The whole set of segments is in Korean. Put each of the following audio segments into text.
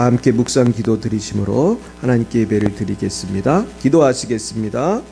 다 함께 묵상 기도 드리심으로 하나님께 예배를 드리겠습니다. 기도하시겠습니다.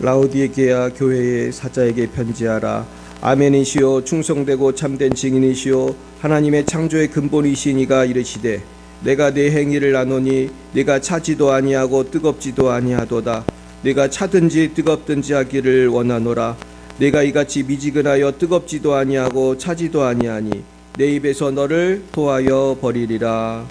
라오디게아 교회의 사자에게 편지하라. 아멘이시오 충성되고 참된 증인이시오 하나님의 창조의 근본이시니가 이르시되 내가 내 행위를 아노니 네가 차지도 아니하고 뜨겁지도 아니하도다. 네가 차든지 뜨겁든지 하기를 원하노라. 네가 이같이 미지근하여 뜨겁지도 아니하고 차지도 아니하니 내 입에서 너를 토하여 버리리라.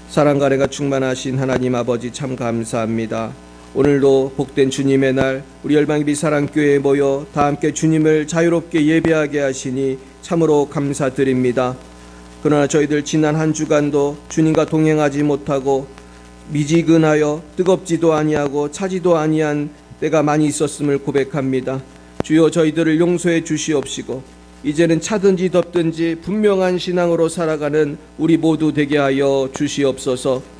사랑과 은혜가 충만하신 하나님 아버지 참 감사합니다. 오늘도 복된 주님의 날 우리 열방예비 사랑교회에 모여 다 함께 주님을 자유롭게 예배하게 하시니 참으로 감사드립니다. 그러나 저희들 지난 한 주간도 주님과 동행하지 못하고 미지근하여 뜨겁지도 아니하고 차지도 아니한 때가 많이 있었음을 고백합니다. 주여 저희들을 용서해 주시옵시고 이제는 차든지 덥든지 분명한 신앙으로 살아가는 우리 모두 되게 하여 주시옵소서.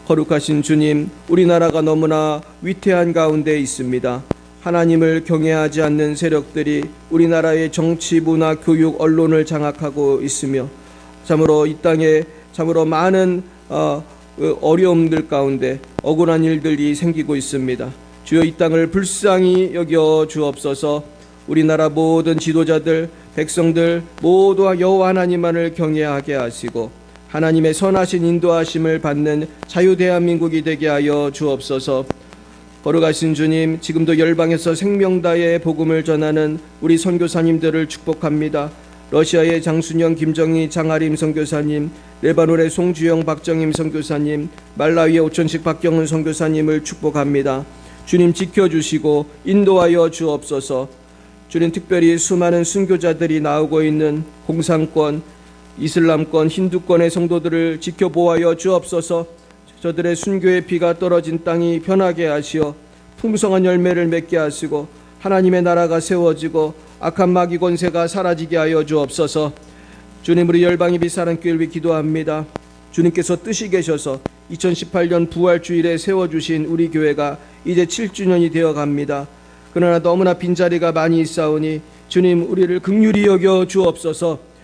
거룩하신 주님, 우리나라가 너무나 위태한 가운데 있습니다. 하나님을 경외하지 않는 세력들이 우리나라의 정치, 문화, 교육, 언론을 장악하고 있으며 참으로 이 땅에 참으로 많은 어려움들 가운데 억울한 일들이 생기고 있습니다. 주여 이 땅을 불쌍히 여겨 주옵소서. 우리나라 모든 지도자들, 백성들 모두 여호와 하나님만을 경외하게 하시고 하나님의 선하신 인도하심을 받는 자유 대한민국이 되게 하여 주옵소서. 거룩하신 주님, 지금도 열방에서 생명다의 복음을 전하는 우리 선교사님들을 축복합니다. 러시아의 장순영, 김정희, 장아림 선교사님, 레바논의 송주영, 박정임 선교사님, 말라위의 오천식, 박경은 선교사님을 축복합니다. 주님 지켜주시고 인도하여 주옵소서. 주님 특별히 수많은 순교자들이 나오고 있는 공산권, 이슬람권, 힌두권의 성도들을 지켜보아여 주옵소서. 저들의 순교의 비가 떨어진 땅이 변하게 하시어 풍성한 열매를 맺게 하시고 하나님의 나라가 세워지고 악한 마귀 권세가 사라지게 하여 주옵소서. 주님, 우리 열방예비 사랑교회를 위해 기도합니다. 주님께서 뜻이 계셔서 2018년 부활주일에 세워주신 우리 교회가 이제 7주년이 되어갑니다. 그러나 너무나 빈자리가 많이 있사오니 주님, 우리를 긍휼히 여겨 주옵소서.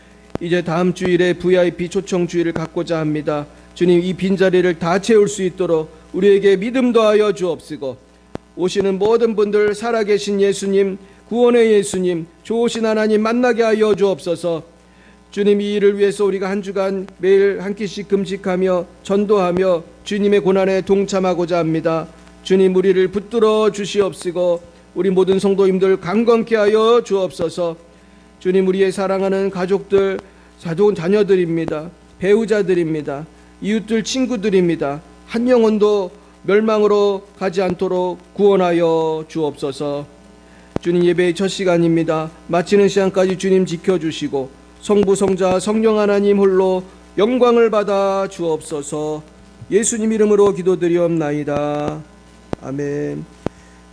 이제 다음 주일에 VIP 초청 주일을 갖고자 합니다. 주님, 이 빈자리를 다 채울 수 있도록 우리에게 믿음 더하여 주옵시고 오시는 모든 분들 살아계신 예수님, 구원의 예수님, 좋으신 하나님 만나게 하여 주옵소서. 주님, 이 일을 위해서 우리가 한 주간 매일 한 끼씩 금식하며 전도하며 주님의 고난에 동참하고자 합니다. 주님, 우리를 붙들어 주시옵시고 우리 모든 성도님들 강건케 하여 주옵소서. 주님, 우리의 사랑하는 가족들, 자녀들입니다. 배우자들입니다. 이웃들, 친구들입니다. 한 영혼도 멸망으로 가지 않도록 구원하여 주옵소서. 주님, 예배의 첫 시간입니다. 마치는 시간까지 주님 지켜주시고 성부, 성자, 성령 하나님 홀로 영광을 받아 주옵소서. 예수님 이름으로 기도드리옵나이다. 아멘.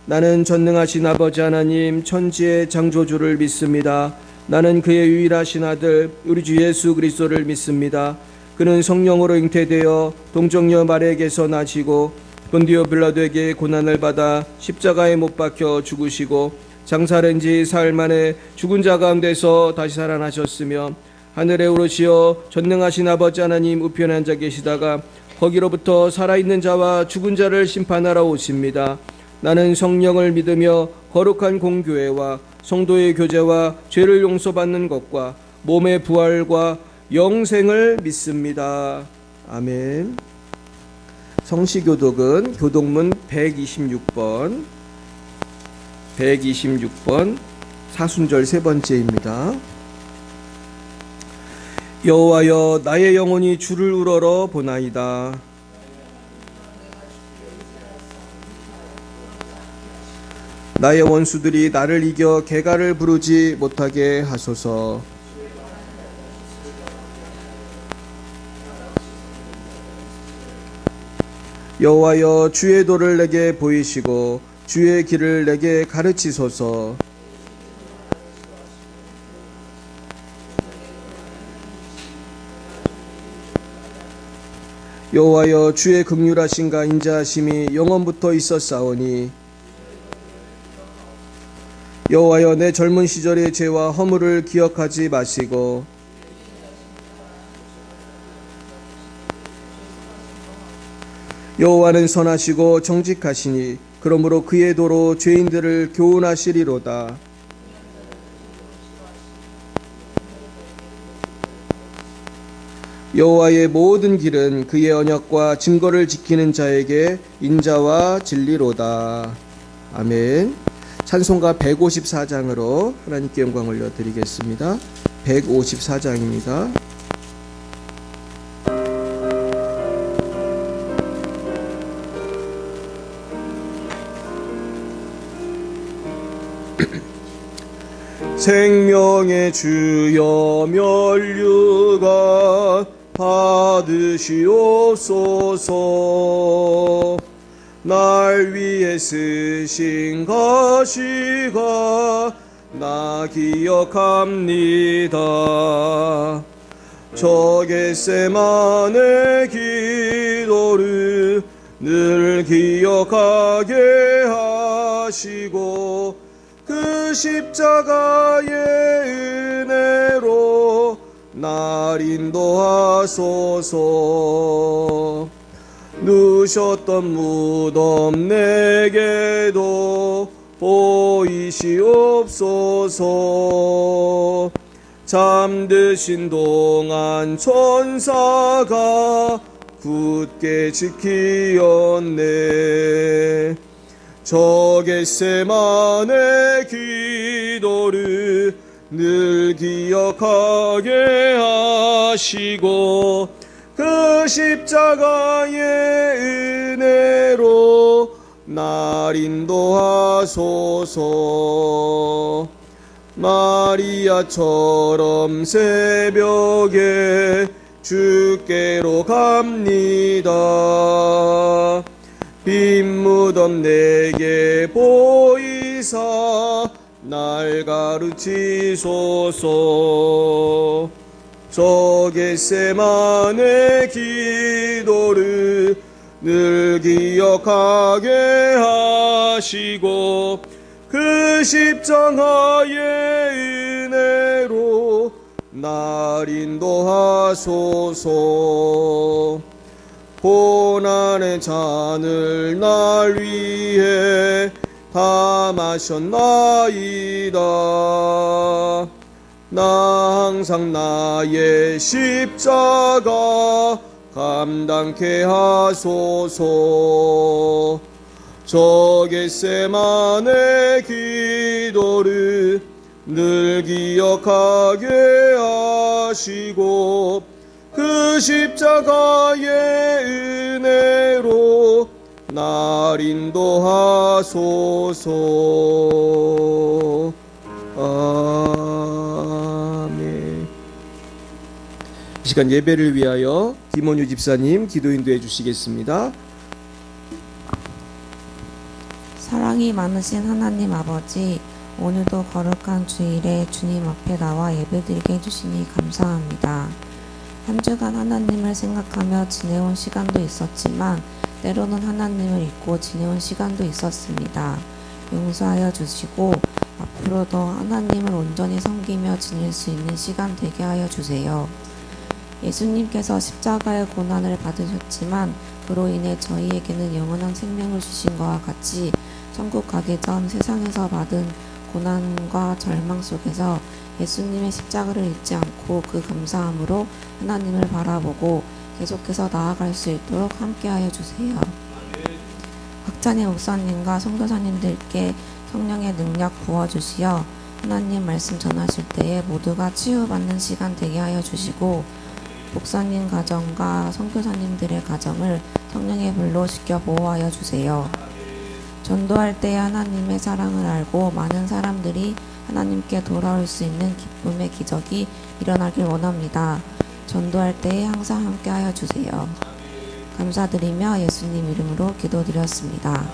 나는 전능하신 아버지 하나님 천지의 창조주를 믿습니다. 나는 그의 유일하신 아들 우리 주 예수 그리스도를 믿습니다. 그는 성령으로 잉태되어 동정녀 마리아에게서 나시고 본디오 빌라도에게 고난을 받아 십자가에 못 박혀 죽으시고 장사된 지 사흘 만에 죽은 자 가운데서 다시 살아나셨으며 하늘에 오르시어 전능하신 아버지 하나님 우편에 앉아 계시다가 거기로부터 살아있는 자와 죽은 자를 심판하러 오십니다. 나는 성령을 믿으며 거룩한 공교회와 성도의 교제와 죄를 용서받는 것과 몸의 부활과 영생을 믿습니다. 아멘. 성시교독은 교독문 126번 사순절 세 번째입니다. 여호와여, 나의 영혼이 주를 우러러 보나이다. 나의 원수들이 나를 이겨 개가를 부르지 못하게 하소서. 여호와여, 주의 도를 내게 보이시고 주의 길을 내게 가르치소서. 여호와여, 주의 긍휼하심과 인자하심이 영원부터 있었사오니 여호와여, 내 젊은 시절의 죄와 허물을 기억하지 마시고 여호와는 선하시고 정직하시니 그러므로 그의 도로 죄인들을 교훈하시리로다. 여호와의 모든 길은 그의 언약과 증거를 지키는 자에게 인자와 진리로다. 아멘. 찬송가 154장으로 하나님께 영광 올려드리겠습니다. 154장입니다. 생명의 주여 면류관 받으시옵소서. 날 위해 쓰신 가시가 나 기억합니다. 저 겟세마네 기도를 늘 기억하게 하시고 그 십자가의 은혜로 날 인도하소서. 누셨던 무덤 내게도 보이시옵소서. 잠드신 동안 천사가 굳게 지키었네. 저 겟세마네 기도를 늘 기억하게 하시고 그 십자가의 은혜로 날 인도하소서. 마리아처럼 새벽에 주께로 갑니다. 빈 무덤 내게 보이사 날 가르치소서. 저 겟세마네 기도를 늘 기억하게 하시고 그 십자가의 은혜로 날 인도하소서. 고난의 잔을 날 위해 다 마셨나이다. 나 항상 나의 십자가 감당케 하소서. 저 겟세마네 기도를 늘 기억하게 하시고 그 십자가의 은혜로 날 인도하소서. 아멘. 이 시간 예배를 위하여 김원유 집사님 기도 인도해 주시겠습니다. 사랑이 많으신 하나님 아버지, 오늘도 거룩한 주일에 주님 앞에 나와 예배드리게 해주시니 감사합니다. 한 주간 하나님을 생각하며 지내온 시간도 있었지만 때로는 하나님을 잊고 지내온 시간도 있었습니다. 용서하여 주시고 앞으로도 하나님을 온전히 섬기며 지낼 수 있는 시간 되게 하여 주세요. 예수님께서 십자가의 고난을 받으셨지만 그로 인해 저희에게는 영원한 생명을 주신 것과 같이 천국 가기 전 세상에서 받은 고난과 절망 속에서 예수님의 십자가를 잊지 않고 그 감사함으로 하나님을 바라보고 계속해서 나아갈 수 있도록 함께하여 주세요. 박찬희 목사님과 선교사님들께 성령의 능력 부어주시어 하나님 말씀 전하실 때에 모두가 치유받는 시간 되게 하여 주시고 목사님 가정과 선교사님들의 가정을 성령의 불로 지켜 보호하여 주세요. 전도할 때에 하나님의 사랑을 알고 많은 사람들이 하나님께 돌아올 수 있는 기쁨의 기적이 일어나길 원합니다. 전도할 때에 항상 함께하여 주세요. 감사드리며 예수님 이름으로 기도드렸습니다.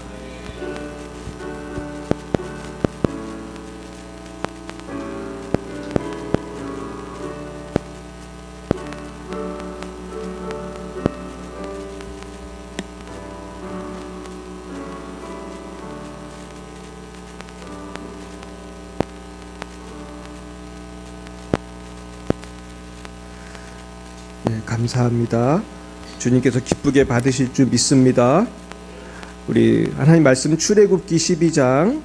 예, 감사합니다. 주님께서 기쁘게 받으실 줄 믿습니다. 우리 하나님 말씀 출애굽기 12장.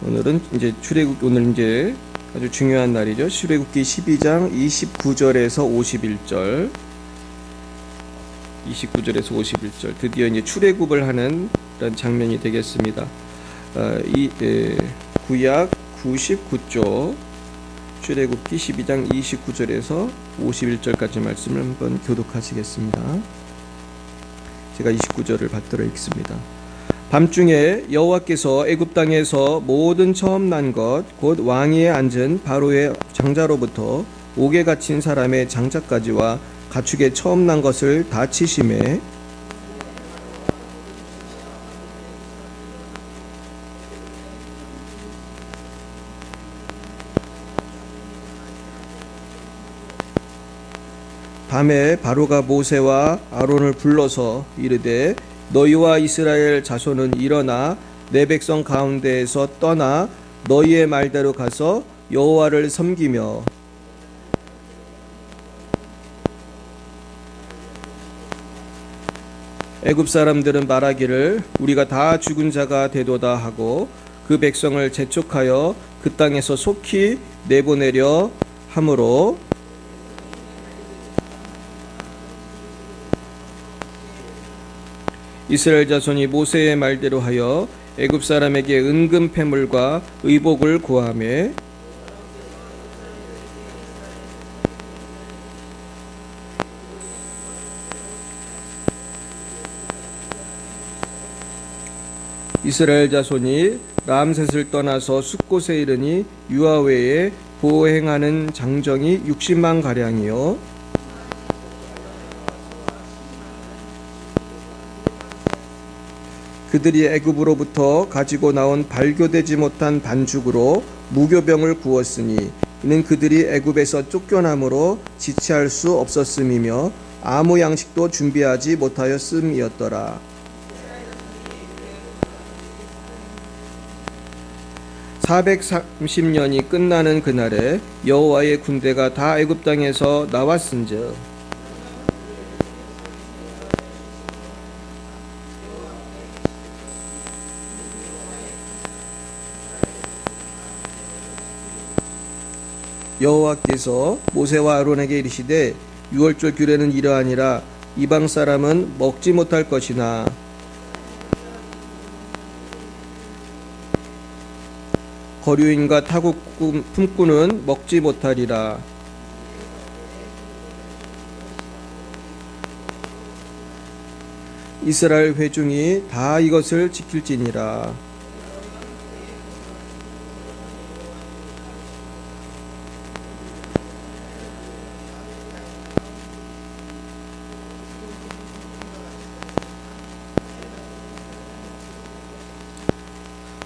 오늘은 이제 오늘 이제 아주 중요한 날이죠. 출애굽기 12장 29절에서 51절. 29절에서 51절. 드디어 이제 출애굽을 하는 그런 장면이 되겠습니다. 구약 99쪽 출애굽기 12장 29절에서 51절까지 말씀을 한번 교독하시겠습니다. 제가 29절을 받들어 읽습니다. 밤중에 여호와께서 애굽 땅에서 모든 처음 난 것 곧 왕위에 앉은 바로의 장자로부터 옥에 갇힌 사람의 장자까지와 가축의 처음 난 것을 다 치심에 밤에 바로가 모세와 아론을 불러서 이르되 너희와 이스라엘 자손은 일어나 내 백성 가운데에서 떠나 너희의 말대로 가서 여호와를 섬기며 애굽 사람들은 말하기를 우리가 다 죽은 자가 되도다 하고 그 백성을 재촉하여 그 땅에서 속히 내보내려 함으로 이스라엘 자손이 모세의 말대로 하여 애굽 사람에게 은금 패물과 의복을 구하매 이스라엘 자손이 람셋을 떠나서 숫곳에 이르니 유아외에 보행하는 장정이 60만 가량이요 그들이 애굽으로부터 가지고 나온 발교되지 못한 반죽으로 무교병을 구웠으니 이는 그들이 애굽에서 쫓겨남으로 지체할 수 없었음이며 아무 양식도 준비하지 못하였음이었더라. 430년이 끝나는 그날에 여호와의 군대가 다 애굽 땅에서 나왔은즉 여호와께서 모세와 아론에게 이르시되 유월절 규례는 이러하니라 이방 사람은 먹지 못할 것이나 거류인과 타국 품꾼은 먹지 못하리라. 이스라엘 회중이 다 이것을 지킬지니라.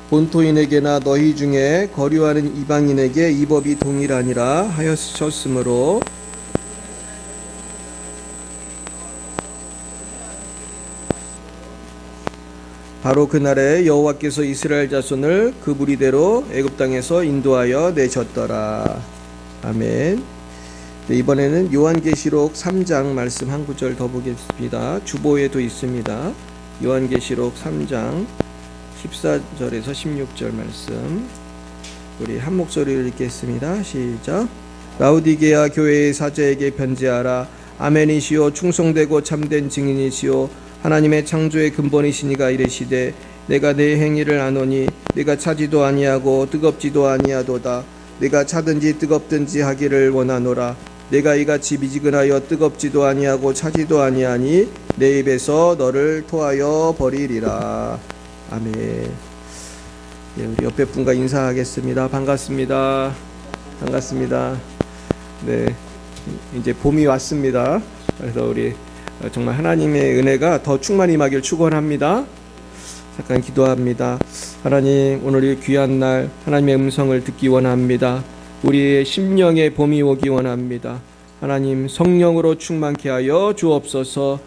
본토인에게나 너희 중에 거류하는 이방인에게 이 법이 동일하니라 하였으므로 바로 그날에 여호와께서 이스라엘 자손을 그 무리대로 애굽 땅에서 인도하여 내셨더라. 아멘. 네, 이번에는 요한계시록 3장 말씀 한 구절 더 보겠습니다. 주보에도 있습니다. 요한계시록 3장 14절에서 16절 말씀 우리 한 목소리로 읽겠습니다. 시작. 라우디게아 교회의 사자에게 편지하라. 아멘이시오 충성되고 참된 증인이시오 하나님의 창조의 근본이시니가 이르시되 내가 내 행위를 아노니 내가 차지도 아니하고 뜨겁지도 아니하도다. 내가 차든지 뜨겁든지 하기를 원하노라. 내가 이같이 미지근하여 뜨겁지도 아니하고 차지도 아니하니 내 입에서 너를 토하여 버리리라. 아멘. 네, 우리 옆에 분과 인사하겠습니다. 반갑습니다. 반갑습니다. 네, 이제 봄이 왔습니다. 그래서 우리 정말 하나님의 은혜가 더 충만히 임하길 축원합니다. 잠깐 기도합니다. 하나님, 오늘 이 귀한 날 하나님의 음성을 듣기 원합니다. 우리의 심령에 봄이 오기 원합니다. 하나님, 성령으로 충만케 하여 주옵소서.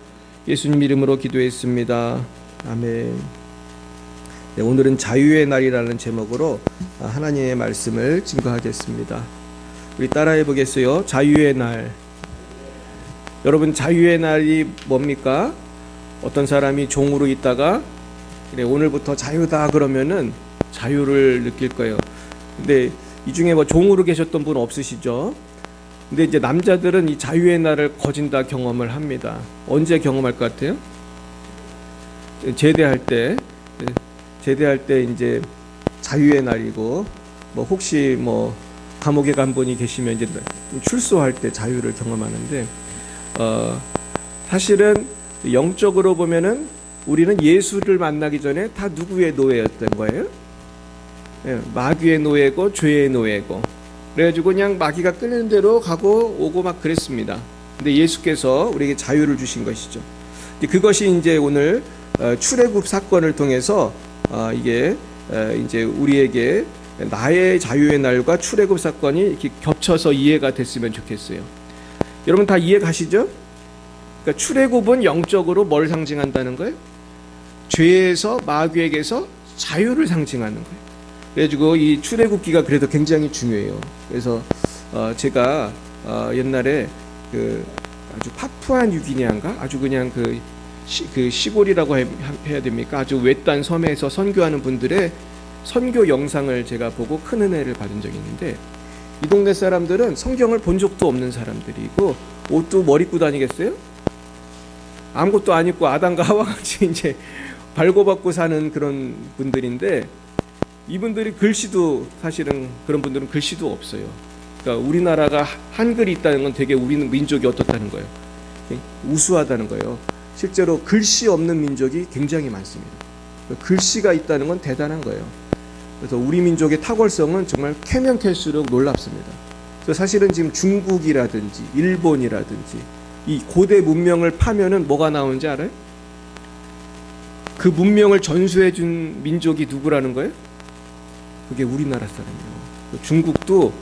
예수님 이름으로 기도했습니다. 아멘. 네, 오늘은 자유의 날이라는 제목으로 하나님의 말씀을 증거하겠습니다. 우리 따라해 보겠어요. 자유의 날. 여러분, 자유의 날이 뭡니까? 어떤 사람이 종으로 있다가 그래, 오늘부터 자유다 그러면은 자유를 느낄 거예요. 근데 이 중에 뭐 종으로 계셨던 분 없으시죠? 근데 이제 남자들은 이 자유의 날을 거진다 경험을 합니다. 언제 경험할 것 같아요? 제대할 때 이제 자유의 날이고, 뭐 혹시 뭐 감옥에 간 분이 계시면 이제 출소할 때 자유를 경험하는데, 사실은 영적으로 보면은 우리는 예수를 만나기 전에 다 누구의 노예였던 거예요? 예, 마귀의 노예고 죄의 노예고, 그래가지고 그냥 마귀가 끌는 대로 가고 오고 막 그랬습니다. 근데 예수께서 우리에게 자유를 주신 것이죠. 그것이 이제 오늘 출애굽 사건을 통해서 이게 이제 우리에게 나의 자유의 날과 출애굽 사건이 이렇게 겹쳐서 이해가 됐으면 좋겠어요. 여러분 다 이해 가시죠? 그러니까 출애굽은 영적으로 뭘 상징한다는 거예요? 죄에서 마귀에게서 자유를 상징하는 거예요. 그래가지고 이 출애굽기가 그래도 굉장히 중요해요. 그래서 제가 옛날에 그 아주 파푸아 뉴기니아인가 아주 그냥 그 시골이라고 해야 됩니까? 아주 외딴 섬에서 선교하는 분들의 선교 영상을 제가 보고 큰 은혜를 받은 적이 있는데, 이 동네 사람들은 성경을 본 적도 없는 사람들이고 옷도 뭘 입고 다니겠어요? 아무것도 안 입고 아담과 하와 같이 이제 발고받고 사는 그런 분들인데, 이분들이 글씨도 사실은 그런 분들은 글씨도 없어요. 그러니까 우리나라가 한글이 있다는 건 되게 우리는 민족이 어떻다는 거예요? 우수하다는 거예요. 실제로 글씨 없는 민족이 굉장히 많습니다. 글씨가 있다는 건 대단한 거예요. 그래서 우리 민족의 탁월성은 정말 캐면 캘수록 놀랍습니다. 그래서 사실은 지금 중국이라든지 일본이라든지 이 고대 문명을 파면은 뭐가 나오는지 알아요? 그 문명을 전수해 준 민족이 누구라는 거예요? 그게 우리나라 사람이에요. 중국도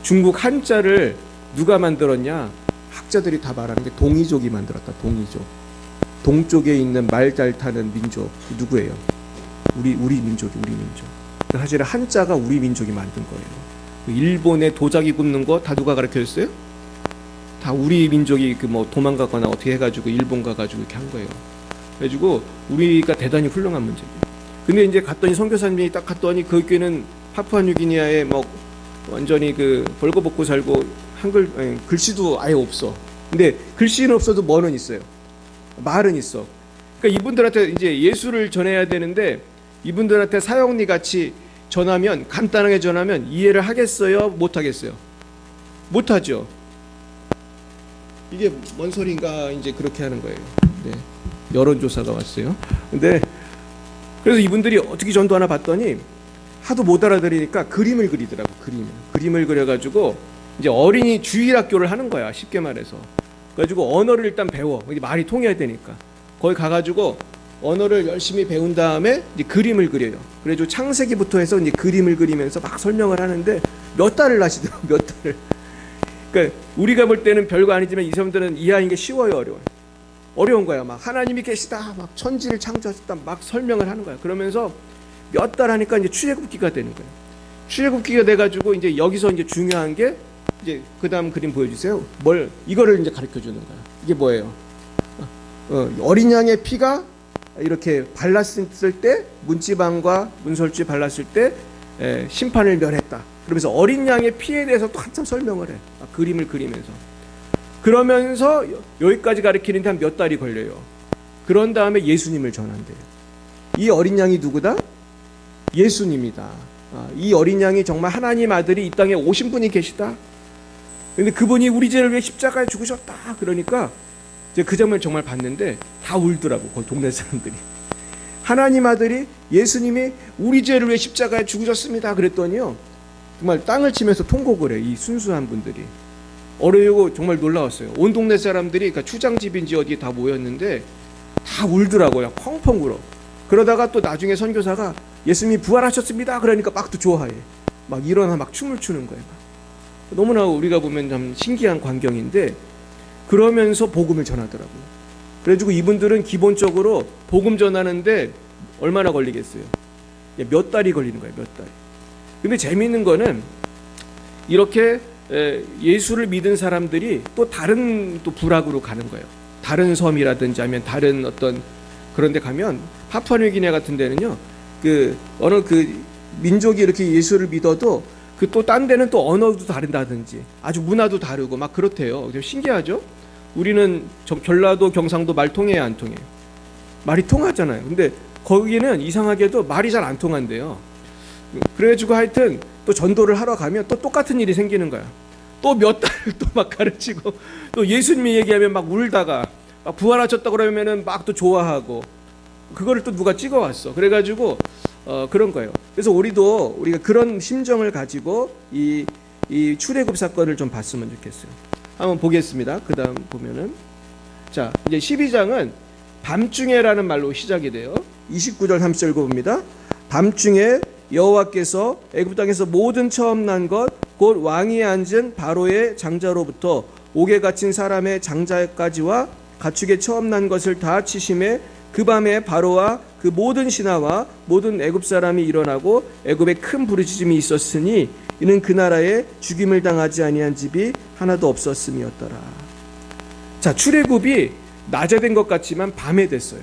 중국 한자를 누가 만들었냐? 학자들이 다 말하는 게 동이족이 만들었다. 동이족. 동쪽에 있는 말 잘 타는 민족 누구예요? 우리 민족이 우리 민족. 사실 한자가 우리 민족이 만든 거예요. 일본에 도자기 굽는 거 다 누가 가르쳐줬어요? 다 우리 민족이 그 뭐 도망가거나 어떻게 해가지고 일본 가가지고 이렇게 한 거예요. 그래가지고 우리가 대단히 훌륭한 문제예요. 근데 이제 갔더니 선교사님이 딱 갔더니 거기는 파푸아뉴기니아에 뭐 완전히 그 벌거벗고 살고 한글 글씨도 아예 없어. 근데 글씨는 없어도 뭐는 있어요. 말은 있어. 그러니까 이분들한테 이제 예수를 전해야 되는데 이분들한테 사형리 같이 전하면 간단하게 전하면 이해를 하겠어요? 못 하겠어요? 못 하죠. 이게 뭔 소린가 이제 그렇게 하는 거예요. 네. 여론조사가 왔어요. 근데 그래서 이분들이 어떻게 전도하나 봤더니 하도 못 알아들으니까 그림을 그리더라고. 그림을 그려가지고 이제 어린이 주일학교를 하는 거야. 쉽게 말해서. 그래가지고 언어를 일단 배워. 말이 통해야 되니까. 거기 가가지고 언어를 열심히 배운 다음에 이제 그림을 그려요. 그래가지고 창세기부터 해서 이제 그림을 그리면서 막 설명을 하는데 몇 달을 하시더라고. 몇 달을. 그러니까 우리가 볼 때는 별거 아니지만 이 사람들은 이해하는 게 쉬워요, 어려워요? 어려운 거야. 막 하나님이 계시다, 막 천지를 창조하셨다, 막 설명을 하는 거야. 그러면서 몇 달 하니까 이제 출애굽기가 되는 거예요. 출애굽기가 돼가지고 이제 여기서 이제 중요한 게 이제 그 다음 그림 보여주세요. 이거를 이제 가르쳐 주는 거야. 이게 뭐예요? 어린 양의 피가 이렇게 발랐을 때 문지방과 문설주에 발랐을 때 심판을 면했다. 그러면서 어린 양의 피에 대해서 또 한참 설명을 해. 그림을 그리면서. 그러면서 여기까지 가르치는데 한 몇 달이 걸려요. 그런 다음에 예수님을 전한대요. 이 어린 양이 누구다? 예수님이다. 이 어린 양이 정말 하나님 아들이 이 땅에 오신 분이 계시다. 근데 그분이 우리 죄를 위해 십자가에 죽으셨다. 그러니까 이제 그 장면을 정말 봤는데 다 울더라고. 거기 동네 사람들이. 하나님 아들이 예수님이 우리 죄를 위해 십자가에 죽으셨습니다 그랬더니요 정말 땅을 치면서 통곡을 해. 이 순수한 분들이 어려고 정말 놀라웠어요. 온 동네 사람들이 그러니까 추장집인지 어디에 다 모였는데 다 울더라고요. 펑펑 울어. 그러다가 또 나중에 선교사가 예수님이 부활하셨습니다 그러니까 막 또 좋아해. 막 일어나 막 춤을 추는 거예요. 너무나 우리가 보면 참 신기한 광경인데 그러면서 복음을 전하더라고요. 그래가지고 이분들은 기본적으로 복음 전하는데 얼마나 걸리겠어요? 몇 달이 걸리는 거예요. 몇 달. 근데 재미있는 거는 이렇게 예수를 믿은 사람들이 또 다른 또 부락으로 가는 거예요. 다른 섬이라든지 아니면 다른 어떤 그런 데 가면 파푸아뉴기네 같은 데는요. 어느 민족이 이렇게 예수를 믿어도 또 딴 데는 또 언어도 다른다든지 아주 문화도 다르고 막 그렇대요. 신기하죠? 우리는 전라도 경상도 말 통해야 안 통해요? 말이 통하잖아요. 근데 거기는 이상하게도 말이 잘 안 통한대요. 그래가지고 하여튼 또 전도를 하러 가면 또 똑같은 일이 생기는 거야. 또 몇 달을 또 막 가르치고 또 예수님 얘기하면 막 울다가 막 부활하셨다 그러면은 막 또 좋아하고 그거를 또 누가 찍어왔어. 그래가지고 그런 거예요. 그래서 우리가 그런 심정을 가지고 이 출애굽 사건을 좀 봤으면 좋겠어요. 한번 보겠습니다. 그 다음 보면은 자 이제 12장은 밤중에라는 말로 시작이 돼요. 29절 30절 읽어봅니다. 밤중에 여호와께서 애굽 땅에서 모든 처음 난 것 곧 왕위에 앉은 바로의 장자로부터 옥에 갇힌 사람의 장자까지와 가축의 처음 난 것을 다 치심에 그 밤에 바로와 그 모든 신하와 모든 애굽 사람이 일어나고 애굽에 큰 부르짖음이 있었으니 이는 그 나라에 죽임을 당하지 아니한 집이 하나도 없었음이었더라. 자, 출애굽이 낮에 된 것 같지만 밤에 됐어요.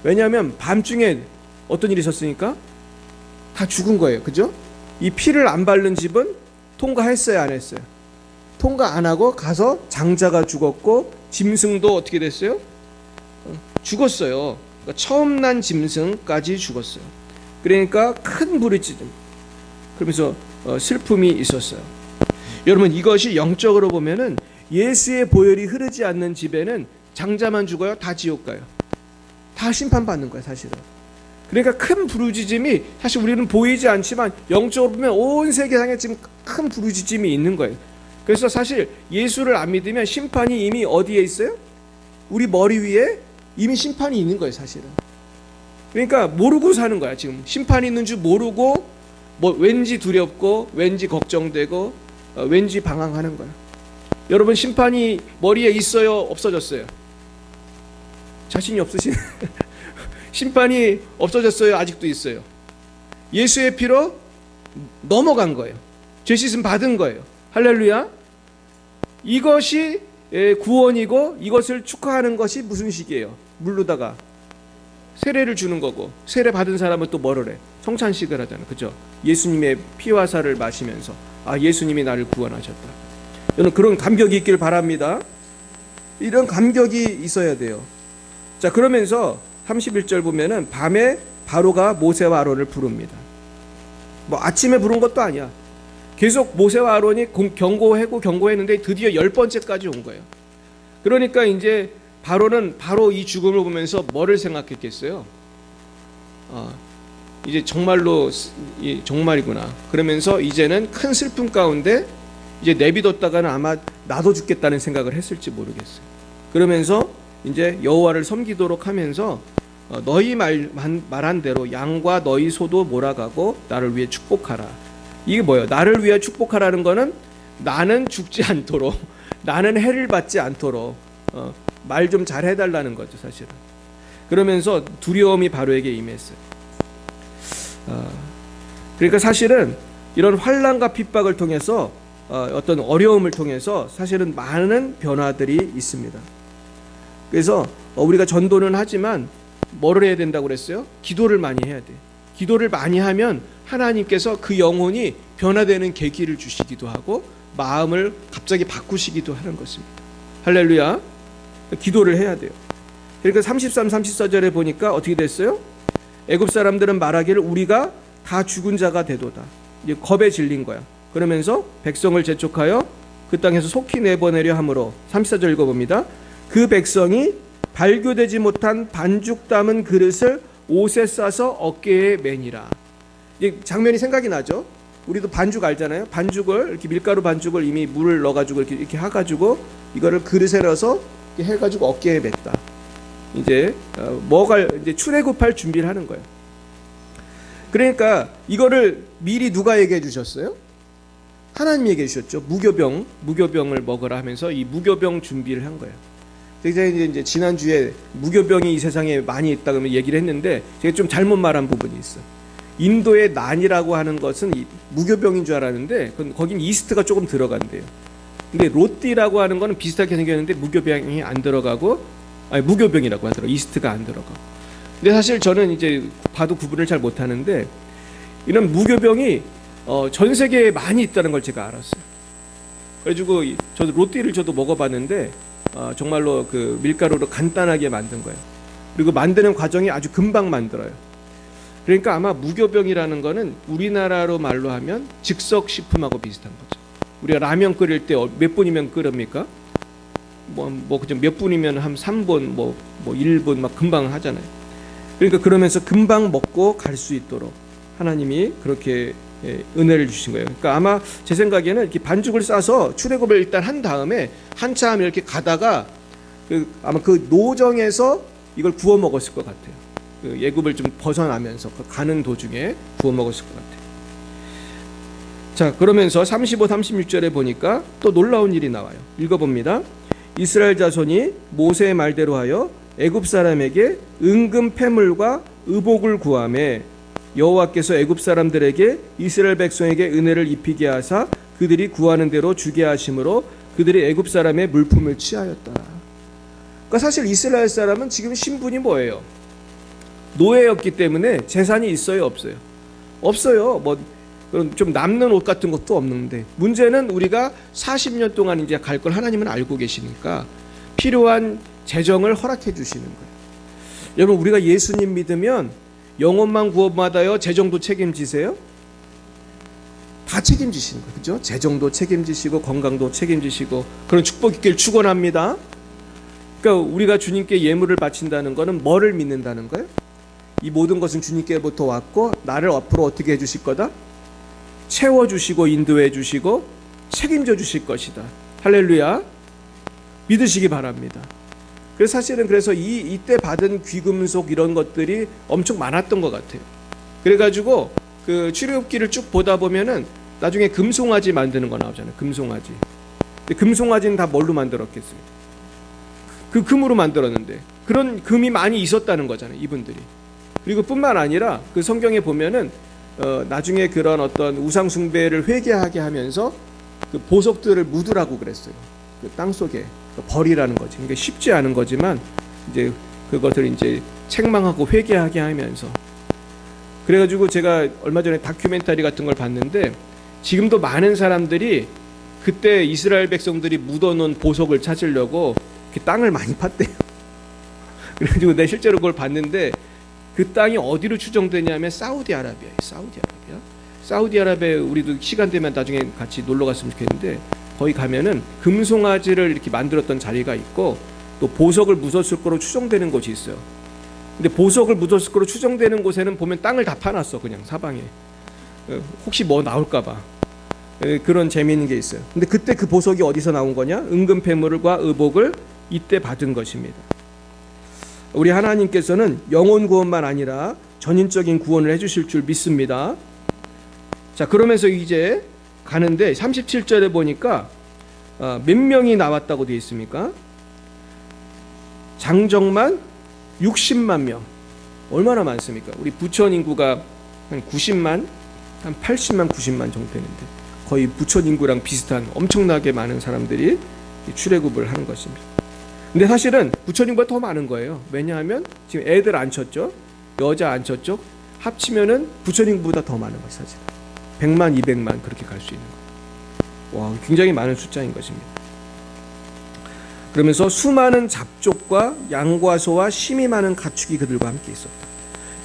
왜냐하면 밤중에 어떤 일이 있었으니까 다 죽은 거예요. 그죠? 이 피를 안 바른 집은 통과했어요, 안 했어요? 통과 안 하고 가서 장자가 죽었고 짐승도 어떻게 됐어요? 죽었어요. 그러니까 처음 난 짐승까지 죽었어요. 그러니까 큰 부르짖음. 그러면서 슬픔이 있었어요. 여러분 이것이 영적으로 보면은 예수의 보혈이 흐르지 않는 집에는 장자만 죽어요? 다 지옥 가요? 다 심판받는 거예요, 사실은. 그러니까 큰 부르짖음이 사실 우리는 보이지 않지만 영적으로 보면 온 세계상에 지금 큰 부르짖음이 있는 거예요. 그래서 사실 예수를 안 믿으면 심판이 이미 어디에 있어요? 우리 머리 위에 이미 심판이 있는 거예요, 사실은. 그러니까 모르고 사는 거야. 지금 심판이 있는 줄 모르고 뭐 왠지 두렵고 왠지 걱정되고 왠지 방황하는 거야. 여러분 심판이 머리에 있어요, 없어졌어요? 자신이 없으신 심판이 없어졌어요, 아직도 있어요? 예수의 피로 넘어간 거예요. 죄 씻음 받은 거예요. 할렐루야. 이것이 구원이고 이것을 축하하는 것이 무슨 식이에요? 물로다가 세례를 주는 거고, 세례 받은 사람은 또 뭐를 해? 성찬식을 하잖아요. 그죠? 예수님의 피와 살을 마시면서 예수님이 나를 구원하셨다. 저는 그런 감격이 있길 바랍니다. 이런 감격이 있어야 돼요. 자, 그러면서 31절 보면은 밤에 바로가 모세와 아론을 부릅니다. 뭐 아침에 부른 것도 아니야. 계속 모세와 아론이 경고했는데 드디어 10번째까지 온 거예요. 그러니까 이제 바로는 바로 이 죽음을 보면서 뭐를 생각했겠어요? 이제 정말이구나. 그러면서 이제는 큰 슬픔 가운데 이제 내비뒀다가는 아마 나도 죽겠다는 생각을 했을지 모르겠어요. 그러면서 이제 여호와를 섬기도록 하면서 너희 말한 대로 양과 너희 소도 몰아가고 나를 위해 축복하라. 이게 뭐예요? 나를 위해 축복하라는 거는 나는 죽지 않도록, 나는 해를 받지 않도록 말 좀 잘 해달라는 거죠, 사실은. 그러면서 두려움이 바로에게 임했어요. 그러니까 사실은 이런 환난과 핍박을 통해서 어떤 어려움을 통해서 사실은 많은 변화들이 있습니다. 그래서 우리가 전도는 하지만 뭐를 해야 된다고 그랬어요? 기도를 많이 해야 돼. 기도를 많이 하면 하나님께서 그 영혼이 변화되는 계기를 주시기도 하고 마음을 갑자기 바꾸시기도 하는 것입니다. 할렐루야. 기도를 해야 돼요. 그러니까 33, 34절에 보니까 어떻게 됐어요? 애굽 사람들은 말하기를 우리가 다 죽은 자가 되도다. 이제 겁에 질린 거야. 그러면서 백성을 재촉하여 그 땅에서 속히 내보내려 함으로 34절 읽어봅니다. 그 백성이 발교되지 못한 반죽 담은 그릇을 옷에 싸서 어깨에 매니라. 이 장면이 생각이 나죠? 우리도 반죽 알잖아요. 반죽을 이렇게 밀가루 반죽을 이미 물을 넣어가지고 이렇게 해가지고 이거를 그릇에 넣어서 이렇게 해가지고 어깨에 맸다. 이제 이제 출애굽할 준비를 하는 거예요. 그러니까 이거를 미리 누가 얘기해 주셨어요? 하나님이 얘기해 주셨죠. 무교병을 먹으라 하면서 이 무교병 준비를 한 거예요. 제가 이제 지난주에 무교병이 이 세상에 많이 있다고 얘기를 했는데 제가 좀 잘못 말한 부분이 있어요. 인도의 난이라고 하는 것은 무교병인 줄 알았는데 거긴 이스트가 조금 들어간대요. 근데 로띠라고 하는 거는 비슷하게 생겼는데 무교병이 안 들어가고, 아니 무교병이라고 하더라고요. 이스트가 안 들어가고. 근데 사실 저는 이제 봐도 구분을 잘 못하는데 이런 무교병이 전 세계에 많이 있다는 걸 제가 알았어요. 그래가지고 저도 로띠를 저도 먹어봤는데 정말로 그 밀가루로 간단하게 만든 거예요. 그리고 만드는 과정이 아주 금방 만들어요. 그러니까 아마 무교병이라는 거는 우리나라로 말로 하면 즉석식품하고 비슷한 거죠. 우리가 라면 끓일 때 몇 분이면 끓습니까? 그냥 몇 분이면 한 3분, 1분 막 금방 하잖아요. 그러니까 그러면서 금방 먹고 갈 수 있도록 하나님이 그렇게 은혜를 주신 거예요. 그러니까 아마 제 생각에는 이렇게 반죽을 싸서 출애굽을 일단 한 다음에 한참 이렇게 가다가 아마 그 노정에서 이걸 구워 먹었을 것 같아요. 그 애굽을 좀 벗어나면서 가는 도중에 구워 먹었을 것 같아요. 자, 그러면서 35, 36절에 보니까 또 놀라운 일이 나와요. 읽어봅니다. 이스라엘 자손이 모세의 말대로 하여 애굽 사람에게 은금 패물과 의복을 구하매 여호와께서 애굽 사람들에게 이스라엘 백성에게 은혜를 입히게 하사 그들이 구하는 대로 주게 하심으로 그들이 애굽 사람의 물품을 취하였다. 그러니까 사실 이스라엘 사람은 지금 신분이 뭐예요? 노예였기 때문에 재산이 있어요, 없어요? 없어요. 좀 남는 옷 같은 것도 없는데 문제는 우리가 40년 동안 이제 갈 걸 하나님은 알고 계시니까 필요한 재정을 허락해 주시는 거예요. 여러분, 우리가 예수님 믿으면 영혼만 구원받아요? 재정도 책임지세요? 다 책임지시는 거예요. 그죠? 재정도 책임지시고 건강도 책임지시고 그런 축복 있길 축원합니다. 그러니까 우리가 주님께 예물을 바친다는 것은 뭐를 믿는다는 거예요? 이 모든 것은 주님께로부터 왔고 나를 앞으로 어떻게 해주실 거다? 채워주시고 인도해 주시고 책임져 주실 것이다. 할렐루야. 믿으시기 바랍니다. 그래서 사실은 이때 받은 귀금속 이런 것들이 엄청 많았던 것 같아요. 그래가지고 그 출애굽기를 쭉 보다 보면은 나중에 금송아지 만드는 거 나오잖아요. 금송아지. 근데 금송아지는 다 뭘로 만들었겠어요? 그 금으로 만들었는데 그런 금이 많이 있었다는 거잖아요. 이분들이. 그리고 뿐만 아니라 그 성경에 보면은 나중에 그런 어떤 우상 숭배를 회개하게 하면서 그 보석들을 묻으라고 그랬어요. 그 땅 속에 버리라는 거지. 그러니까 쉽지 않은 거지만 이제 그것을 이제 책망하고 회개하게 하면서 그래가지고 제가 얼마 전에 다큐멘터리 같은 걸 봤는데 지금도 많은 사람들이 그때 이스라엘 백성들이 묻어놓은 보석을 찾으려고 이렇게 땅을 많이 팠대요. 그래가지고 내가 실제로 그걸 봤는데 그 땅이 어디로 추정되냐면 사우디아라비아예요. 사우디아라비아에 우리도 시간 되면 나중에 같이 놀러 갔으면 좋겠는데 거기 가면은 금송아지를 이렇게 만들었던 자리가 있고 또 보석을 묻었을 거로 추정되는 곳이 있어요. 근데 보석을 묻었을 거로 추정되는 곳에는 보면 땅을 다 파놨어. 그냥 사방에. 혹시 뭐 나올까 봐. 그런 재미있는 게 있어요. 근데 그때 그 보석이 어디서 나온 거냐? 은금패물과 의복을 이때 받은 것입니다. 우리 하나님께서는 영혼 구원만 아니라 전인적인 구원을 해주실 줄 믿습니다. 자, 그러면서 이제 가는데 37절에 보니까 몇 명이 나왔다고 되어 있습니까? 장정만 60만 명. 얼마나 많습니까? 우리 부천 인구가 한 90만, 한 80만, 90만 정도 되는데 거의 부천 인구랑 비슷한 엄청나게 많은 사람들이 출애굽을 하는 것입니다. 근데 사실은 부천 인구가 더 많은 거예요. 왜냐하면 지금 애들 안 쳤죠, 여자 안 쳤죠. 합치면은 부천 인구보다 더 많은 거예요. 사실 100만, 200만 그렇게 갈 수 있는 거예요. 와, 굉장히 많은 숫자인 것입니다. 그러면서 수많은 잡족과 양과 소와 심이 많은 가축이 그들과 함께 있었다.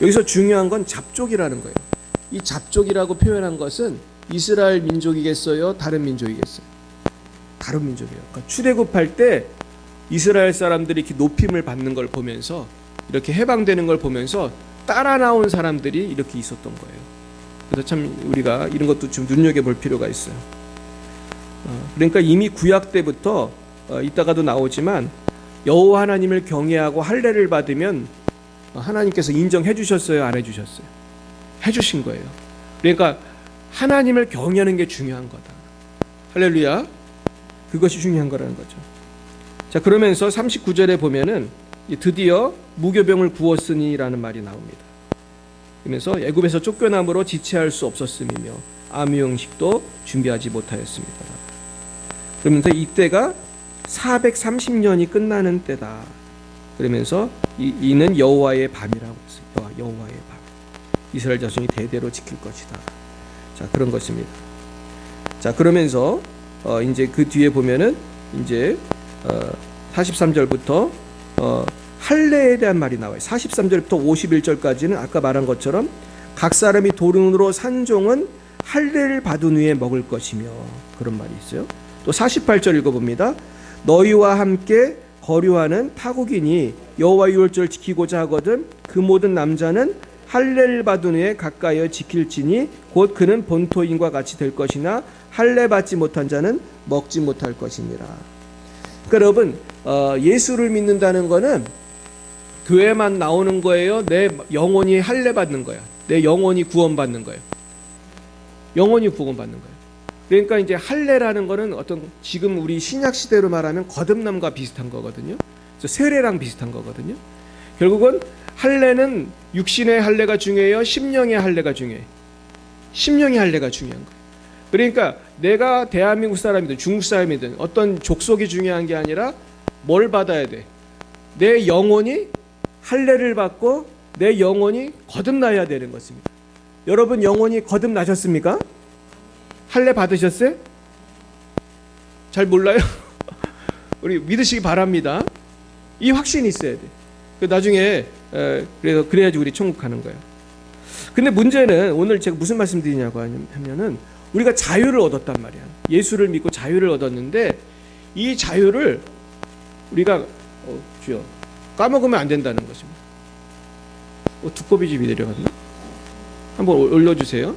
여기서 중요한 건 잡족이라는 거예요. 이 잡족이라고 표현한 것은 이스라엘 민족이겠어요? 다른 민족이겠어요? 다른 민족이에요. 그러니까 출애굽할 때 이스라엘 사람들이 이렇게 높임을 받는 걸 보면서 이렇게 해방되는 걸 보면서 따라 나온 사람들이 이렇게 있었던 거예요. 그래서 참 우리가 이런 것도 좀 눈여겨볼 필요가 있어요. 그러니까 이미 구약 때부터 이따가도 나오지만 여호와 하나님을 경외하고 할례를 받으면 하나님께서 인정해 주셨어요, 안 해주셨어요? 해주신 거예요. 그러니까 하나님을 경외하는 게 중요한 거다. 할렐루야. 그것이 중요한 거라는 거죠. 자, 그러면서 39절에 보면은 드디어 무교병을 구웠으니라는 말이 나옵니다. 그러면서 애굽에서 쫓겨남으로 지체할 수 없었음이며 아무 음식도 준비하지 못하였습니다. 그러면서 이때가 430년이 끝나는 때다. 그러면서 이는 여호와의 밤이라고 했어요. 여호와의 밤. 이스라엘 자손이 대대로 지킬 것이다. 자, 그런 것입니다. 자, 그러면서 이제 그 뒤에 보면은 이제 43절부터 할례에 대한 말이 나와요. 43절부터 51절까지는 아까 말한 것처럼 각 사람이 도른으로 산 종은 할례를 받은 후에 먹을 것이며, 그런 말이 있어요. 또 48절 읽어봅니다. 너희와 함께 거류하는 타국인이 여호와 유월절을 지키고자 하거든 그 모든 남자는 할례를 받은 후에 가까이어 지킬지니 곧 그는 본토인과 같이 될 것이나 할례 받지 못한 자는 먹지 못할 것이니라. 그러니까 여러분, 예수를 믿는다는 거는 교회만 나오는 거예요? 내 영혼이 할례 받는 거야? 내 영혼이 구원받는 거예요? 영혼이 구원받는 거예요. 그러니까 이제 할례라는 거는 어떤 지금 우리 신약 시대로 말하면 거듭남과 비슷한 거거든요. 그래서 세례랑 비슷한 거거든요. 결국은 할례는 육신의 할례가 중요해요? 심령의 할례가 중요해요? 심령의 할례가 중요한 거예요. 그러니까 내가 대한민국 사람이든 중국 사람이든 어떤 족속이 중요한 게 아니라 뭘 받아야 돼? 내 영혼이 할례를 받고 내 영혼이 거듭나야 되는 것입니다. 여러분 영혼이 거듭나셨습니까? 할례 받으셨어요? 잘 몰라요? 우리 믿으시기 바랍니다. 이 확신이 있어야 돼. 나중에 그래서 그래야지 우리 천국 가는 거예요. 근데 문제는 오늘 제가 무슨 말씀 드리냐고 하면은 우리가 자유를 얻었단 말이야. 예수를 믿고 자유를 얻었는데 이 자유를 우리가 주여 까먹으면 안 된다는 것입니다. 두꺼비 집이 내려갔나? 한번 올려주세요.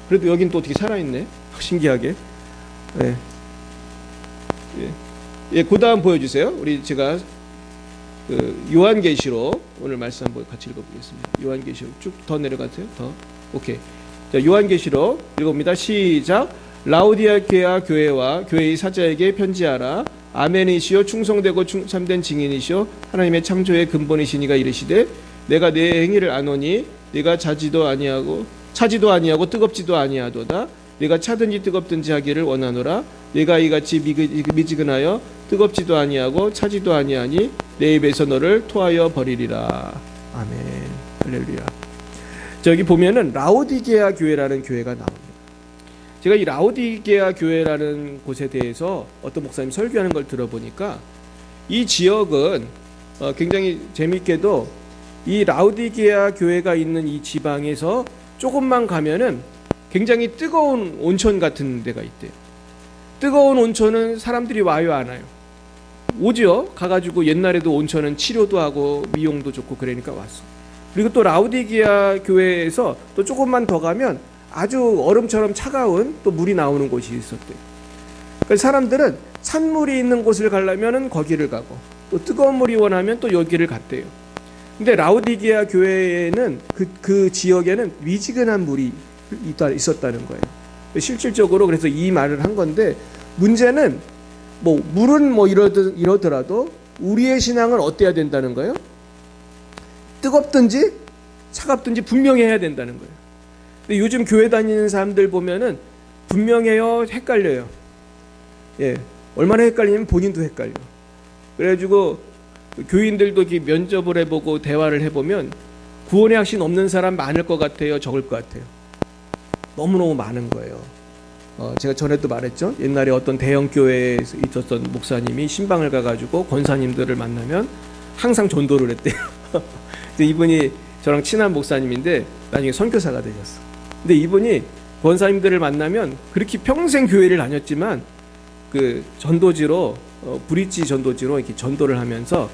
그래도 여긴 또 어떻게 살아있네. 신기하게. 네. 예, 그 다음 보여주세요. 우리 제가 요한계시록 오늘 말씀 한번 같이 읽어보겠습니다. 요한계시록 쭉 더 내려가세요. 더. 오케이. 자, 요한계시록 읽어봅니다. 시작. 라우디아케아 교회와 교회의 사자에게 편지하라. 아멘이시오 충성되고 참된 증인이시오 하나님의 창조의 근본이시니가 이르시되 내가 내 행위를 아노니 네가 차지도 아니하고 뜨겁지도 아니하도다. 네가 차든지 뜨겁든지 하기를 원하노라. 네가 이같이 미지근하여 뜨겁지도 아니하고 차지도 아니하니 내 입에서 너를 토하여 버리리라. 아멘. 할렐루야. 저기 보면은 라오디게아 교회라는 교회가 나옵니다. 제가 이 라오디게아 교회라는 곳에 대해서 어떤 목사님 설교하는 걸 들어보니까 이 지역은 굉장히 재밌게도 이 라오디게아 교회가 있는 이 지방에서 조금만 가면은 굉장히 뜨거운 온천 같은 데가 있대요. 뜨거운 온천은 사람들이 와요, 안 와요? 오죠. 가가지고 옛날에도 온천은 치료도 하고 미용도 좋고 그러니까 왔어. 그리고 또 라오디게아 교회에서 또 조금만 더 가면 아주 얼음처럼 차가운 또 물이 나오는 곳이 있었대요. 그래서 사람들은 찬물이 있는 곳을 가려면 거기를 가고 또 뜨거운 물이 원하면 또 여기를 갔대요. 근데 라오디게아 교회에는 그 지역에는 미지근한 물이 있었다는 거예요. 실질적으로 그래서 이 말을 한 건데 문제는 물은 이러더라도 우리의 신앙은 어때야 된다는 거예요? 뜨겁든지 차갑든지 분명해야 된다는 거예요. 근데 요즘 교회 다니는 사람들 보면은 분명해요, 헷갈려요. 예, 얼마나 헷갈리냐면 본인도 헷갈려. 그래가지고 교인들도 이렇게 면접을 해보고 대화를 해보면 구원의 확신 없는 사람 많을 것 같아요, 적을 것 같아요? 너무너무 많은 거예요. 제가 전에도 말했죠. 옛날에 어떤 대형 교회에 있었던 목사님이 신방을 가가지고 권사님들을 만나면 항상 전도를 했대요. 이분이 저랑 친한 목사님인데 나중에 선교사가 되셨어. 근데 이분이 권사님들을 만나면 그렇게 평생 교회를 다녔지만 그 전도지로 브릿지 전도지로 이렇게 전도를 하면서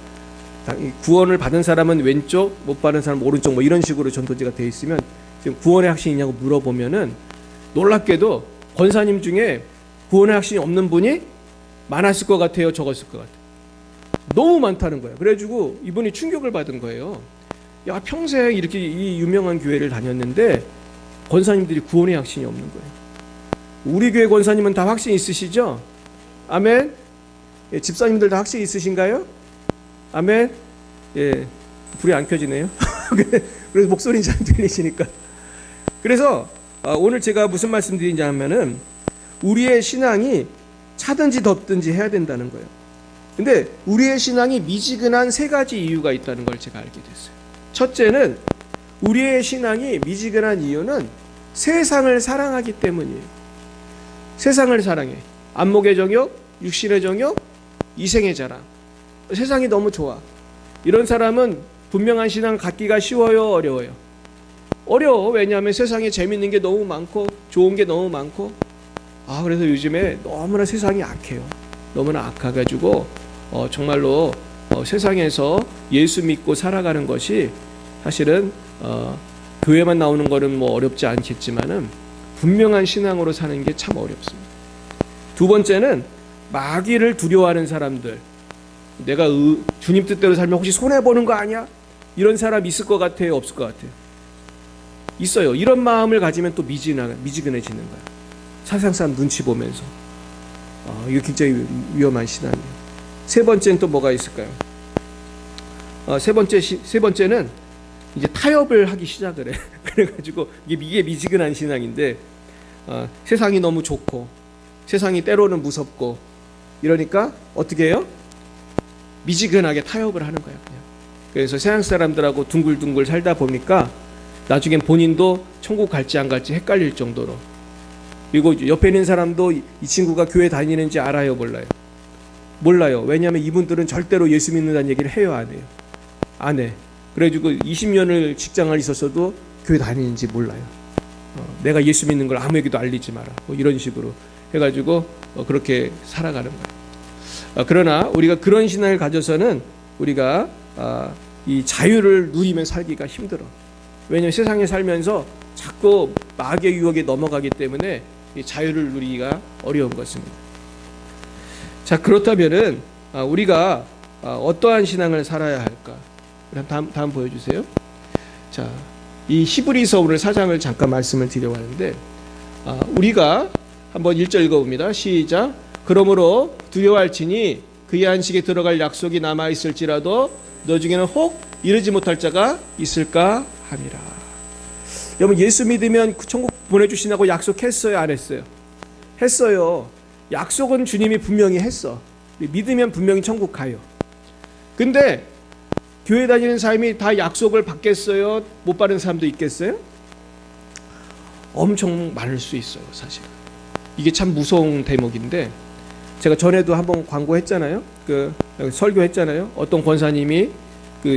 구원을 받은 사람은 왼쪽, 못 받은 사람은 오른쪽 뭐 이런 식으로 전도지가 돼 있으면 지금 구원의 확신이 있냐고 물어보면은 놀랍게도 권사님 중에 구원의 확신이 없는 분이 많았을 것 같아요, 적었을 것 같아요. 너무 많다는 거예요. 그래가지고 이분이 충격을 받은 거예요. 야, 평생 이렇게 이 유명한 교회를 다녔는데 권사님들이 구원의 확신이 없는 거예요. 우리 교회 권사님은 다 확신 있으시죠? 아멘. 예, 집사님들 다 확신 있으신가요? 아멘. 예, 불이 안 켜지네요. 그래서 목소리는 잘 들리시니까. 그래서 오늘 제가 무슨 말씀 드리냐 하면은 우리의 신앙이 차든지 덥든지 해야 된다는 거예요. 근데 우리의 신앙이 미지근한 세 가지 이유가 있다는 걸 제가 알게 됐어요. 첫째는 우리의 신앙이 미지근한 이유는 세상을 사랑하기 때문이에요. 세상을 사랑해. 안목의 정욕, 육신의 정욕, 이생의 자랑. 세상이 너무 좋아. 이런 사람은 분명한 신앙 갖기가 쉬워요, 어려워요? 어려워. 왜냐하면 세상에 재밌는 게 너무 많고 좋은 게 너무 많고. 그래서 요즘에 너무나 세상이 악해요. 너무나 악해가지고 정말로 세상에서 예수 믿고 살아가는 것이 사실은 교회만 나오는 거는 뭐 어렵지 않겠지만은 분명한 신앙으로 사는 게 참 어렵습니다. 두 번째는 마귀를 두려워하는 사람들. 내가 주님 뜻대로 살면 혹시 손해보는 거 아니야? 이런 사람 있을 것 같아요? 없을 것 같아요? 있어요. 이런 마음을 가지면 또 미지근해지는 거예요. 세상 사람 눈치 보면서. 이거 굉장히 위험한 신앙이에요. 세 번째는 또 뭐가 있을까요? 세 번째는 이제 타협을 하기 시작을 해. 그래가지고 이게 미지근한 신앙인데 세상이 너무 좋고 세상이 때로는 무섭고 이러니까 어떻게 해요? 미지근하게 타협을 하는 거예요. 그냥. 그래서 세상 사람들하고 둥글둥글 살다 보니까 나중엔 본인도 천국 갈지 안 갈지 헷갈릴 정도로. 그리고 옆에 있는 사람도 이 친구가 교회 다니는지 알아요, 몰라요? 몰라요. 왜냐하면 이분들은 절대로 예수 믿는다는 얘기를 해요, 안 해요? 안 해. 그래가지고 20년을 직장을 있었어도 교회 다니는지 몰라요. 내가 예수 믿는 걸 아무에게도 알리지 마라. 뭐 이런 식으로 해가지고 그렇게 살아가는 거예요. 그러나 우리가 그런 신앙을 가져서는 우리가 이 자유를 누리며 살기가 힘들어. 왜냐하면 세상에 살면서 자꾸 마귀의 유혹에 넘어가기 때문에 이 자유를 누리기가 어려운 것입니다. 자, 그렇다면은 우리가 어떠한 신앙을 살아야 할까? 다음 보여주세요. 자, 이 히브리서 오늘 4장을 잠깐 말씀을 드리려고 하는데 우리가 한번 1절 읽어봅니다. 시작. 그러므로 두려워할지니 그의 안식에 들어갈 약속이 남아있을지라도 너 중에는 혹 이르지 못할 자가 있을까 함이라. 여러분, 예수 믿으면 천국 보내주신다고 약속했어요, 안 했어요? 했어요. 약속은 주님이 분명히 했어. 믿으면 분명히 천국 가요. 근데 교회 다니는 사람이 다 약속을 받겠어요? 못 받은 사람도 있겠어요? 엄청 많을 수 있어요, 사실. 이게 참 무서운 대목인데 제가 전에도 한번 광고했잖아요. 설교했잖아요. 어떤 권사님이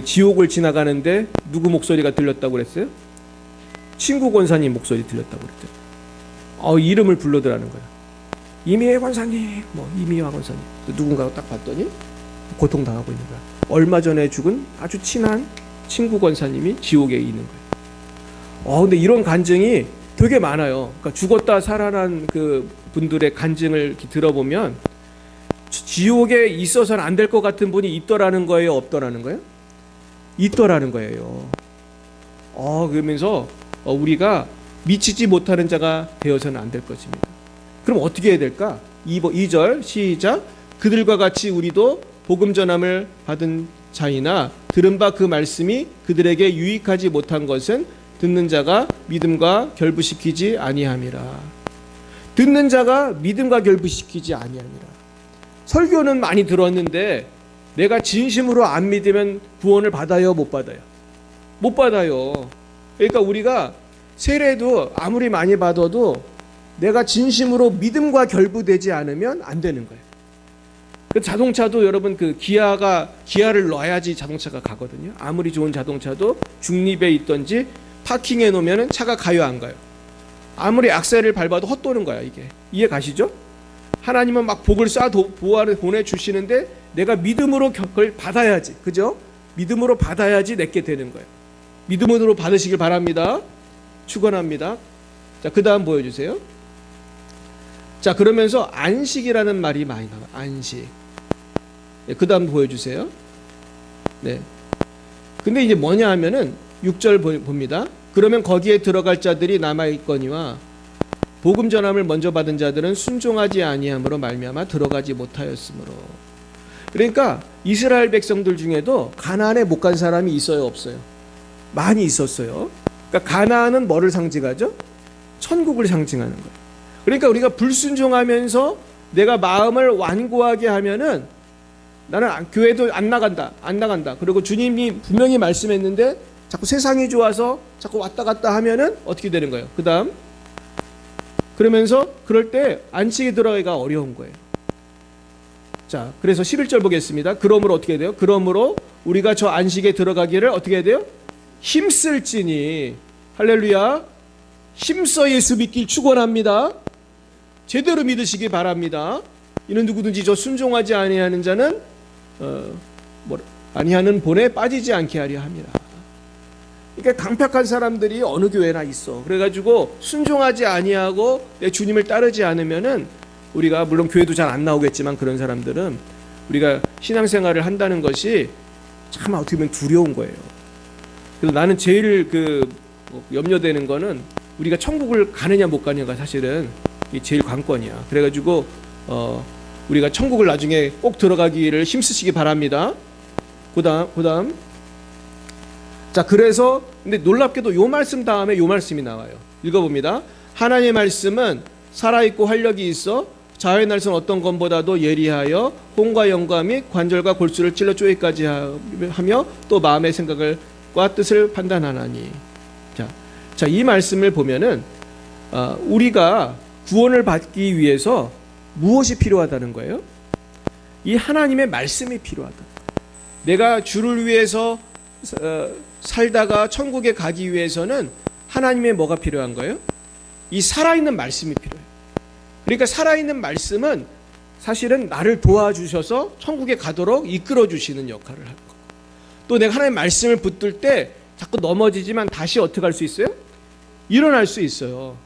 지옥을 지나가는데 누구 목소리가 들렸다고 그랬어요? 친구 권사님 목소리 들렸다고 그랬죠. 이름을 불러더라는 거예요. 이미애 권사님, 이미화 권사님. 누군가 딱 봤더니 고통당하고 있는 거야. 얼마 전에 죽은 아주 친한 친구 권사님이 지옥에 있는 거예요. 근데 이런 간증이 되게 많아요. 그러니까 죽었다 살아난 그 분들의 간증을 들어보면 지옥에 있어서는 안 될 것 같은 분이 있더라는 거예요, 없더라는 거예요? 있더라는 거예요. 그러면서 우리가 미치지 못하는 자가 되어서는 안 될 것입니다. 그럼 어떻게 해야 될까? 2절 시작. 그들과 같이 우리도 복음 전함을 받은 자이나 들은 바 그 말씀이 그들에게 유익하지 못한 것은 듣는 자가 믿음과 결부시키지 아니함이라. 듣는 자가 믿음과 결부시키지 아니함이라. 설교는 많이 들었는데 내가 진심으로 안 믿으면 구원을 받아요, 못 받아요? 못 받아요. 그러니까 우리가 세례도 아무리 많이 받아도 내가 진심으로 믿음과 결부되지 않으면 안 되는 거예요. 그 자동차도 여러분 기아를 넣어야지 자동차가 가거든요. 아무리 좋은 자동차도 중립에 있던지 파킹해 놓으면 차가 가요, 안 가요? 아무리 악셀을 밟아도 헛도는 거야, 이게. 이해 가시죠? 하나님은 막 복을 보내주시는데 내가 믿음으로 그걸 받아야지. 그죠? 믿음으로 받아야지 내게 되는 거예요. 믿음으로 받으시길 바랍니다. 축원합니다. 자, 그 다음 보여주세요. 자, 그러면서 안식이라는 말이 많이 나와요. 안식. 네, 그 다음 보여주세요. 네. 근데 이제 뭐냐 하면은 6절 봅니다. 그러면 거기에 들어갈 자들이 남아있거니와 복음 전함을 먼저 받은 자들은 순종하지 아니함으로 말미암아 들어가지 못하였으므로. 그러니까 이스라엘 백성들 중에도 가나안에 못 간 사람이 있어요, 없어요? 많이 있었어요. 그러니까 가나안은 뭐를 상징하죠? 천국을 상징하는 거예요. 그러니까 우리가 불순종하면서 내가 마음을 완고하게 하면은 나는 교회도 안 나간다. 그리고 주님이 분명히 말씀했는데 자꾸 세상이 좋아서 자꾸 왔다 갔다 하면은 어떻게 되는 거예요? 그 다음 그러면서 그럴 때 안식에 들어가기가 어려운 거예요. 자, 그래서 11절 보겠습니다. 그러므로 어떻게 돼요? 그러므로 우리가 저 안식에 들어가기를 어떻게 해야 돼요? 힘쓸지니. 할렐루야. 힘써 예수 믿길 축원합니다. 제대로 믿으시기 바랍니다. 이는 누구든지 저 순종하지 아니하는 자는 아니하는 본에 빠지지 않게 하려 합니다. 그러니까 강팍한 사람들이 어느 교회나 있어. 그래가지고 순종하지 아니하고 내 주님을 따르지 않으면은 우리가 물론 교회도 잘 안 나오겠지만 그런 사람들은 우리가 신앙생활을 한다는 것이 참 어떻게 보면 두려운 거예요. 그래서 나는 제일 염려되는 거는 우리가 천국을 가느냐 못 가느냐가 사실은 제일 관건이야. 그래가지고 우리가 천국을 나중에 꼭 들어가기를 힘쓰시기 바랍니다. 그다음 자, 그래서 근데 놀랍게도 요 말씀 다음에 요 말씀이 나와요. 읽어봅니다. 하나님의 말씀은 살아있고 활력이 있어 자의 날선 어떤 것보다도 예리하여 혼과 영과 및 관절과 골수를 찔러 쪼개기까지 하며 또 마음의 생각과 뜻을 판단하나니. 자, 이 말씀을 보면은 우리가 구원을 받기 위해서 무엇이 필요하다는 거예요? 이 하나님의 말씀이 필요하다. 내가 주를 위해서 살다가 천국에 가기 위해서는 하나님의 뭐가 필요한 거예요? 이 살아있는 말씀이 필요해요. 그러니까 살아있는 말씀은 사실은 나를 도와주셔서 천국에 가도록 이끌어 주시는 역할을 하는 거예요. 또 내가 하나님의 말씀을 붙들 때 자꾸 넘어지지만 다시 어떻게 할 수 있어요? 일어날 수 있어요.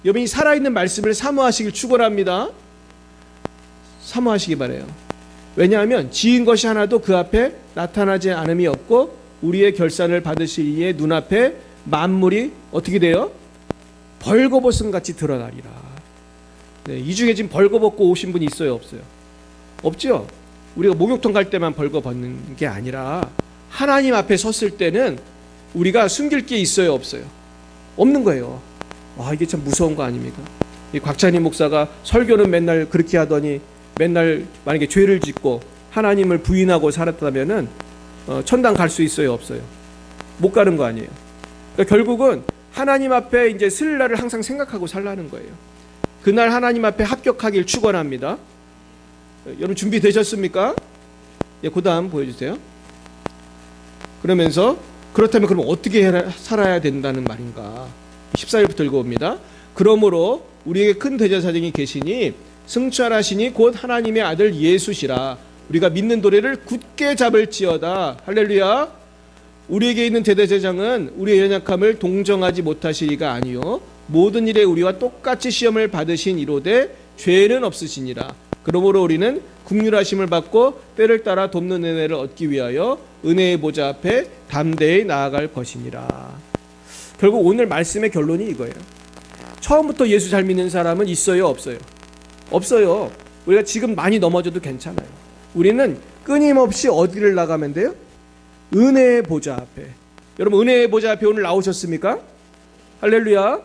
여러분이 살아있는 말씀을 사모하시길 축원합니다. 사모하시기 바라요. 왜냐하면 지은 것이 하나도 그 앞에 나타나지 않음이 없고 우리의 결산을 받으실 이의 눈앞에 만물이 어떻게 돼요? 벌거벗은 같이 드러나리라. 네, 이 중에 지금 벌거벗고 오신 분이 있어요, 없어요? 없죠? 우리가 목욕탕 갈 때만 벌거벗는 게 아니라 하나님 앞에 섰을 때는 우리가 숨길 게 있어요, 없어요? 없는 거예요. 와, 이게 참 무서운 거 아닙니까? 이 곽찬희 목사가 설교는 맨날 그렇게 하더니 맨날 만약에 죄를 짓고 하나님을 부인하고 살았다면은 천당 갈 수 있어요, 없어요? 못 가는 거 아니에요. 그러니까 결국은 하나님 앞에 이제 쓸 날을 항상 생각하고 살라는 거예요. 그날 하나님 앞에 합격하길 축원합니다. 여러분 준비되셨습니까? 예, 그 다음 보여주세요. 그러면서 그렇다면 그럼 어떻게 살아야 된다는 말인가? 14절부터 읽어봅니다. 그러므로 우리에게 큰 대제사장이 계시니 승천하시니 곧 하나님의 아들 예수시라. 우리가 믿는 도래를 굳게 잡을지어다. 할렐루야. 우리에게 있는 대제사장은 우리의 연약함을 동정하지 못하시리가 아니요 모든 일에 우리와 똑같이 시험을 받으신 이로되 죄는 없으시니라. 그러므로 우리는 긍휼하심을 받고 때를 따라 돕는 은혜를 얻기 위하여 은혜의 보좌 앞에 담대히 나아갈 것이니라. 결국 오늘 말씀의 결론이 이거예요. 처음부터 예수 잘 믿는 사람은 있어요, 없어요? 없어요. 우리가 지금 많이 넘어져도 괜찮아요. 우리는 끊임없이 어디를 나가면 돼요? 은혜의 보좌 앞에. 여러분 은혜의 보좌 앞에 오늘 나오셨습니까? 할렐루야.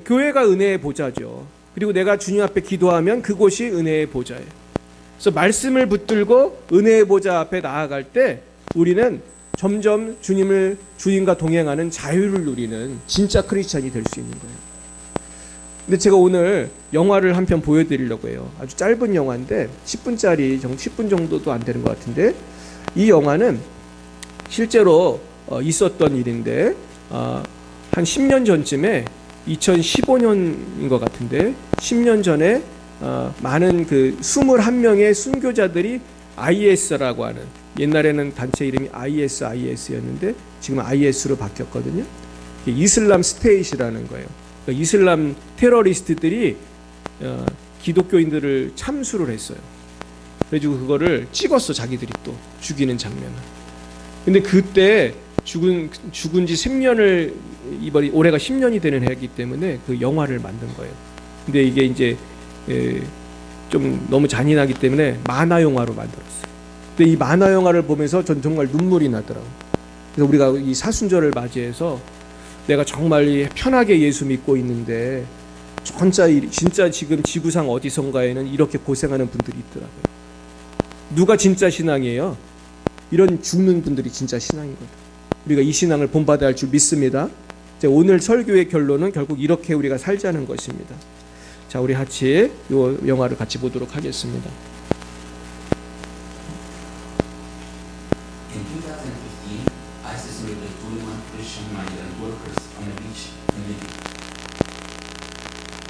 교회가 은혜의 보좌죠. 그리고 내가 주님 앞에 기도하면 그곳이 은혜의 보좌예요. 그래서 말씀을 붙들고 은혜의 보좌 앞에 나아갈 때 우리는 점점 주님과 동행하는 자유를 누리는 진짜 크리스찬이 될 수 있는 거예요. 근데 제가 오늘 영화를 한 편 보여드리려고 해요. 아주 짧은 영화인데 10분 정도도 안 되는 것 같은데 이 영화는 실제로 있었던 일인데 한 10년 전쯤에 2015년인 것 같은데 10년 전에 많은 21명의 순교자들이 IS라고 하는 옛날에는 단체 이름이 ISIS였는데 지금 IS로 바뀌었거든요. 이슬람 스테이트라는 거예요. 그러니까 이슬람 테러리스트들이 기독교인들을 참수를 했어요. 그래가지고 그거를 찍었어. 자기들이 또 죽이는 장면을. 근데 그때 죽은 지 10년을 이번에 올해가 10년이 되는 해이기 때문에 그 영화를 만든 거예요. 근데 이게 이제 좀 너무 잔인하기 때문에 만화 영화로 만들었어요. 근데 이 만화 영화를 보면서 전 정말 눈물이 나더라고요. 그래서 우리가 이 사순절을 맞이해서 내가 정말 편하게 예수 믿고 있는데 진짜 지금 지구상 어디선가에는 이렇게 고생하는 분들이 있더라고요. 누가 진짜 신앙이에요? 이런 죽는 분들이 진짜 신앙이거든요. 우리가 이 신앙을 본받아야 할 줄 믿습니다. 오늘 설교의 결론은 결국 이렇게 우리가 살자는 것입니다. 자, 우리 같이 이 영화를 같이 보도록 하겠습니다. In 2015, ISIS murdered 21 Christian migrant workers on a beach in Libya.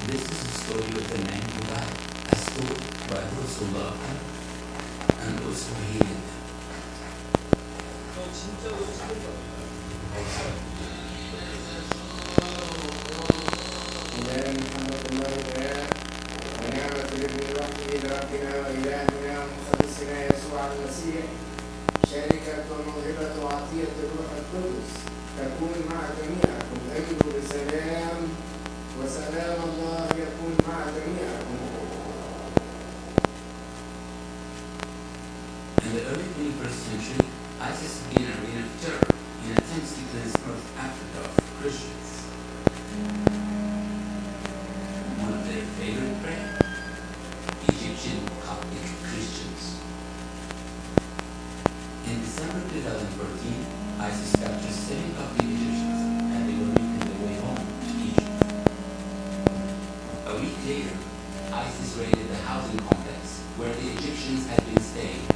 This is the story of the man who died, as told by those who loved him and those who hated him. شركة وموهبة وعطية الروح القدس تكون مع جميعكم. أجدوا بسلام وسلام الله يكون مع جميعكم. In the early 21st century, ISIS became an arena of terror in attempts to cleanse North Africa of Christians. One of their favorite prey, Egyptian Coptic Christians. In December 2014, ISIS captured 7 Coptic Egyptians and they were making their way home to Egypt. A week later, ISIS raided the housing complex where the Egyptians had been staying.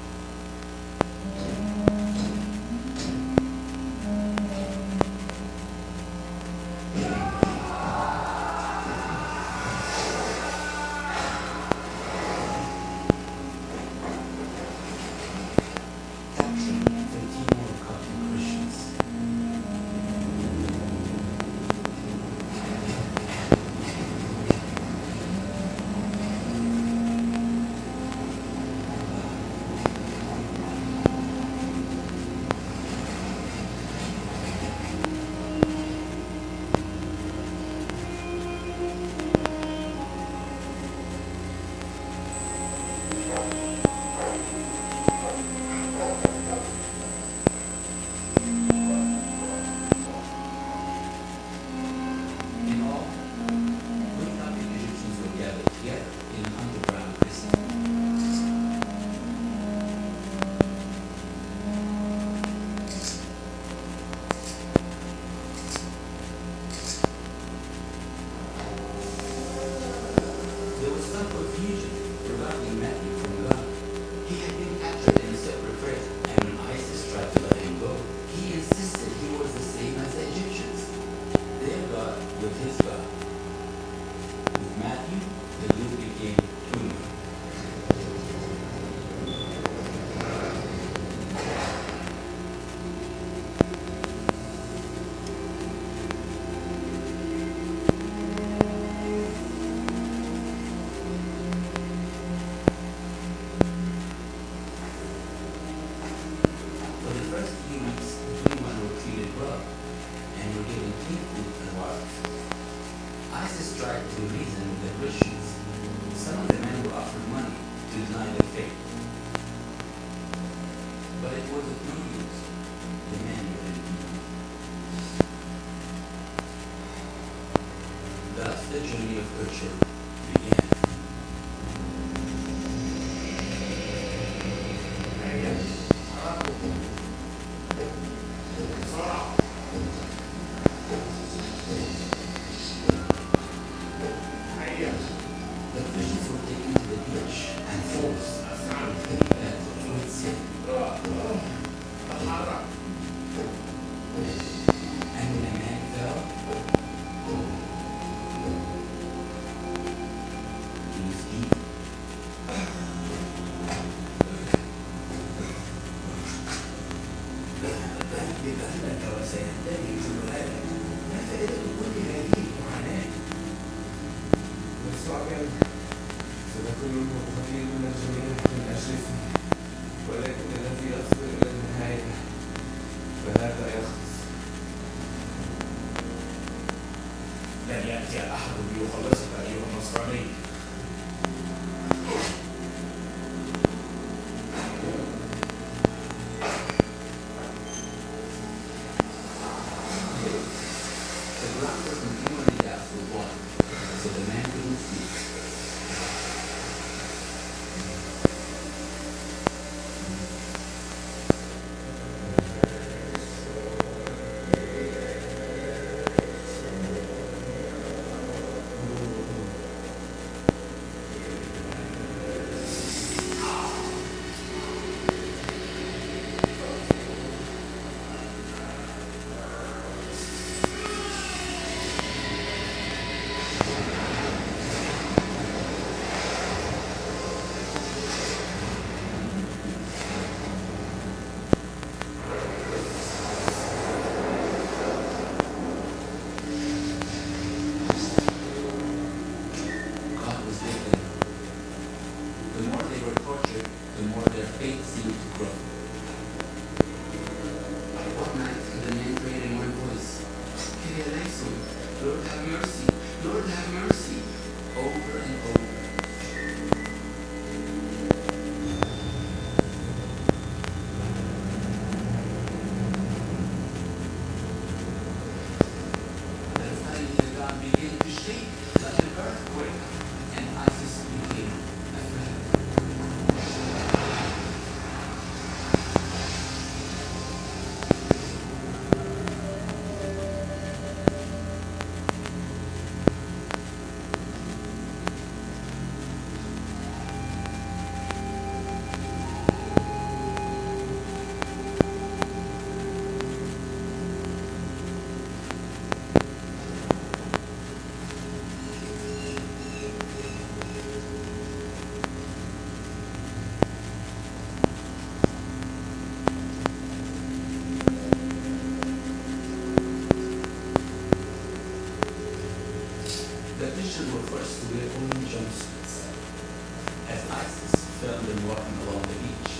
The journey of Urchel began. The Christians were taken to the beach and forced to repent of its sin. And when a man fell, لن يأتي أحد ليخلصك أيها النصراني. The ground was continually doused with water, so the man couldn't speak. God was with them. The more they were tortured, the more their faith seemed to grow. One night, the man prayed in one voice, Kyrie eleison, Lord have mercy, Lord have mercy, over and over. Then suddenly the ground began to shake like an earthquake, and Isis became afraid. The Christians were forced to wear only jumpsuits, as ISIS filmed them walking along the beach.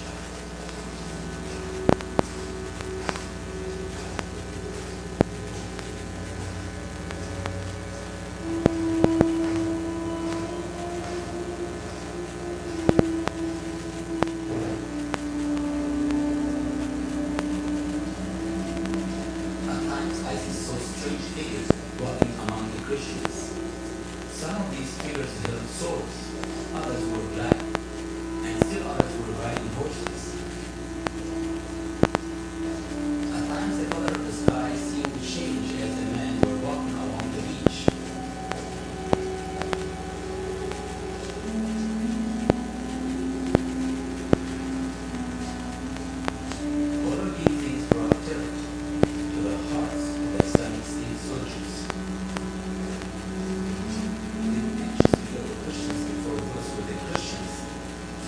At times, ISIS saw strange figures walking among the Christians. Some of these figures held swords, others were black, and still others were riding horses. At times, the color of the sky seemed to change as the men were walking along the beach. All of these things brought terror to the hearts of the Islamic State soldiers. Didn't they just kill the Christians before those were the Christians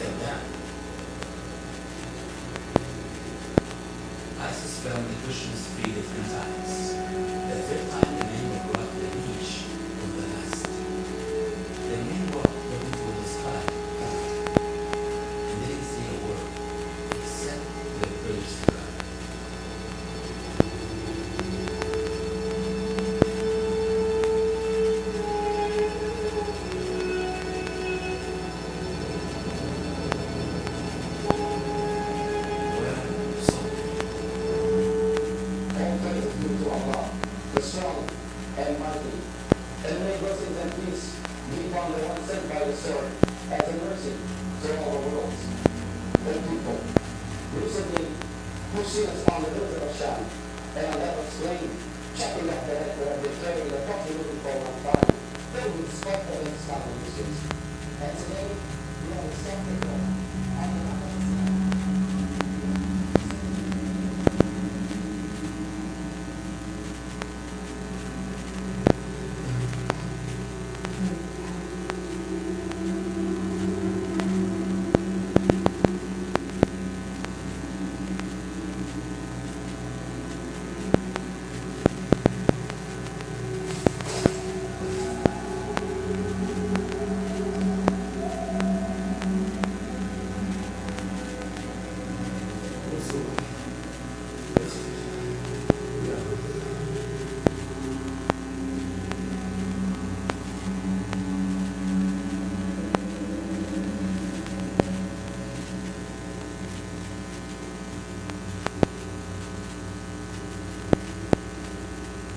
fell down? ISIS found the Christians 3 different times. The third time the men were brought to the beach was the last. The men walked looking for the sky and didn't say a word except their prayers to God. Well, so All praise be to Allah, the strong and mighty. And may blessings and peace be upon the one sent by the sword as a mercy to all the worlds. O people, recently pushing us on the desert of Sham, and on that of slain, chopping up the head and declaring the property moving for one body, filled with spiteful and smiling issues. And today, we have accepted them on the map of Islam.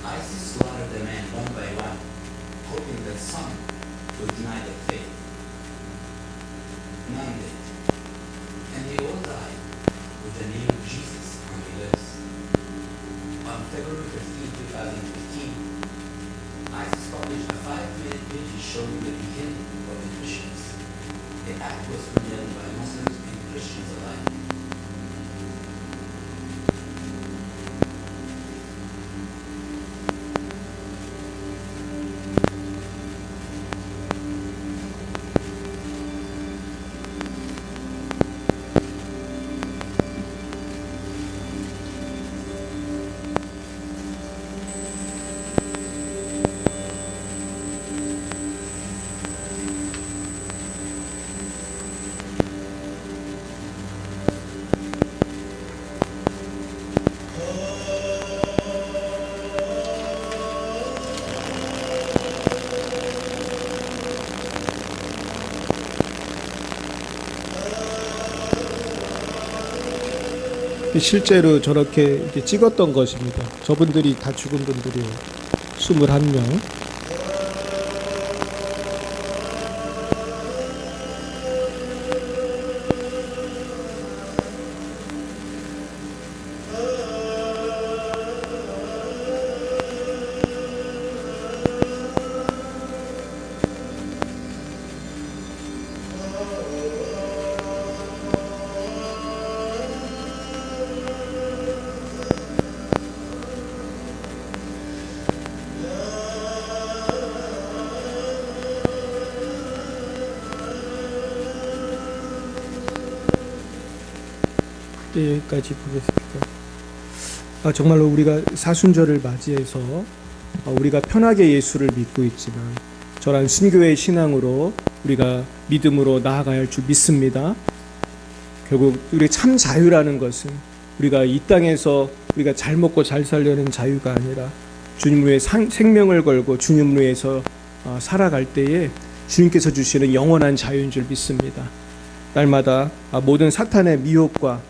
ISIS slaughtered the men one by one, hoping that some would deny their faith. None did. And they all died with the name of Jesus on their lips. On February 15, 2015, ISIS published a 5-minute video showing the beginning of the Christians. The act was condemned by Muslims and Christians alike. 실제로 저렇게 이렇게 찍었던 것입니다. 저분들이 다 죽은 분들이에요. 21명. 여기까지 보겠습니다. 정말로 우리가 사순절을 맞이해서 우리가 편하게 예수를 믿고 있지만 저런 순교의 신앙으로 우리가 믿음으로 나아가야 할 줄 믿습니다. 결국 우리 참 자유라는 것은 우리가 이 땅에서 우리가 잘 먹고 잘 살려는 자유가 아니라 주님 위에 생명을 걸고 주님 위에서 살아갈 때에 주님께서 주시는 영원한 자유인 줄 믿습니다. 날마다 모든 사탄의 미혹과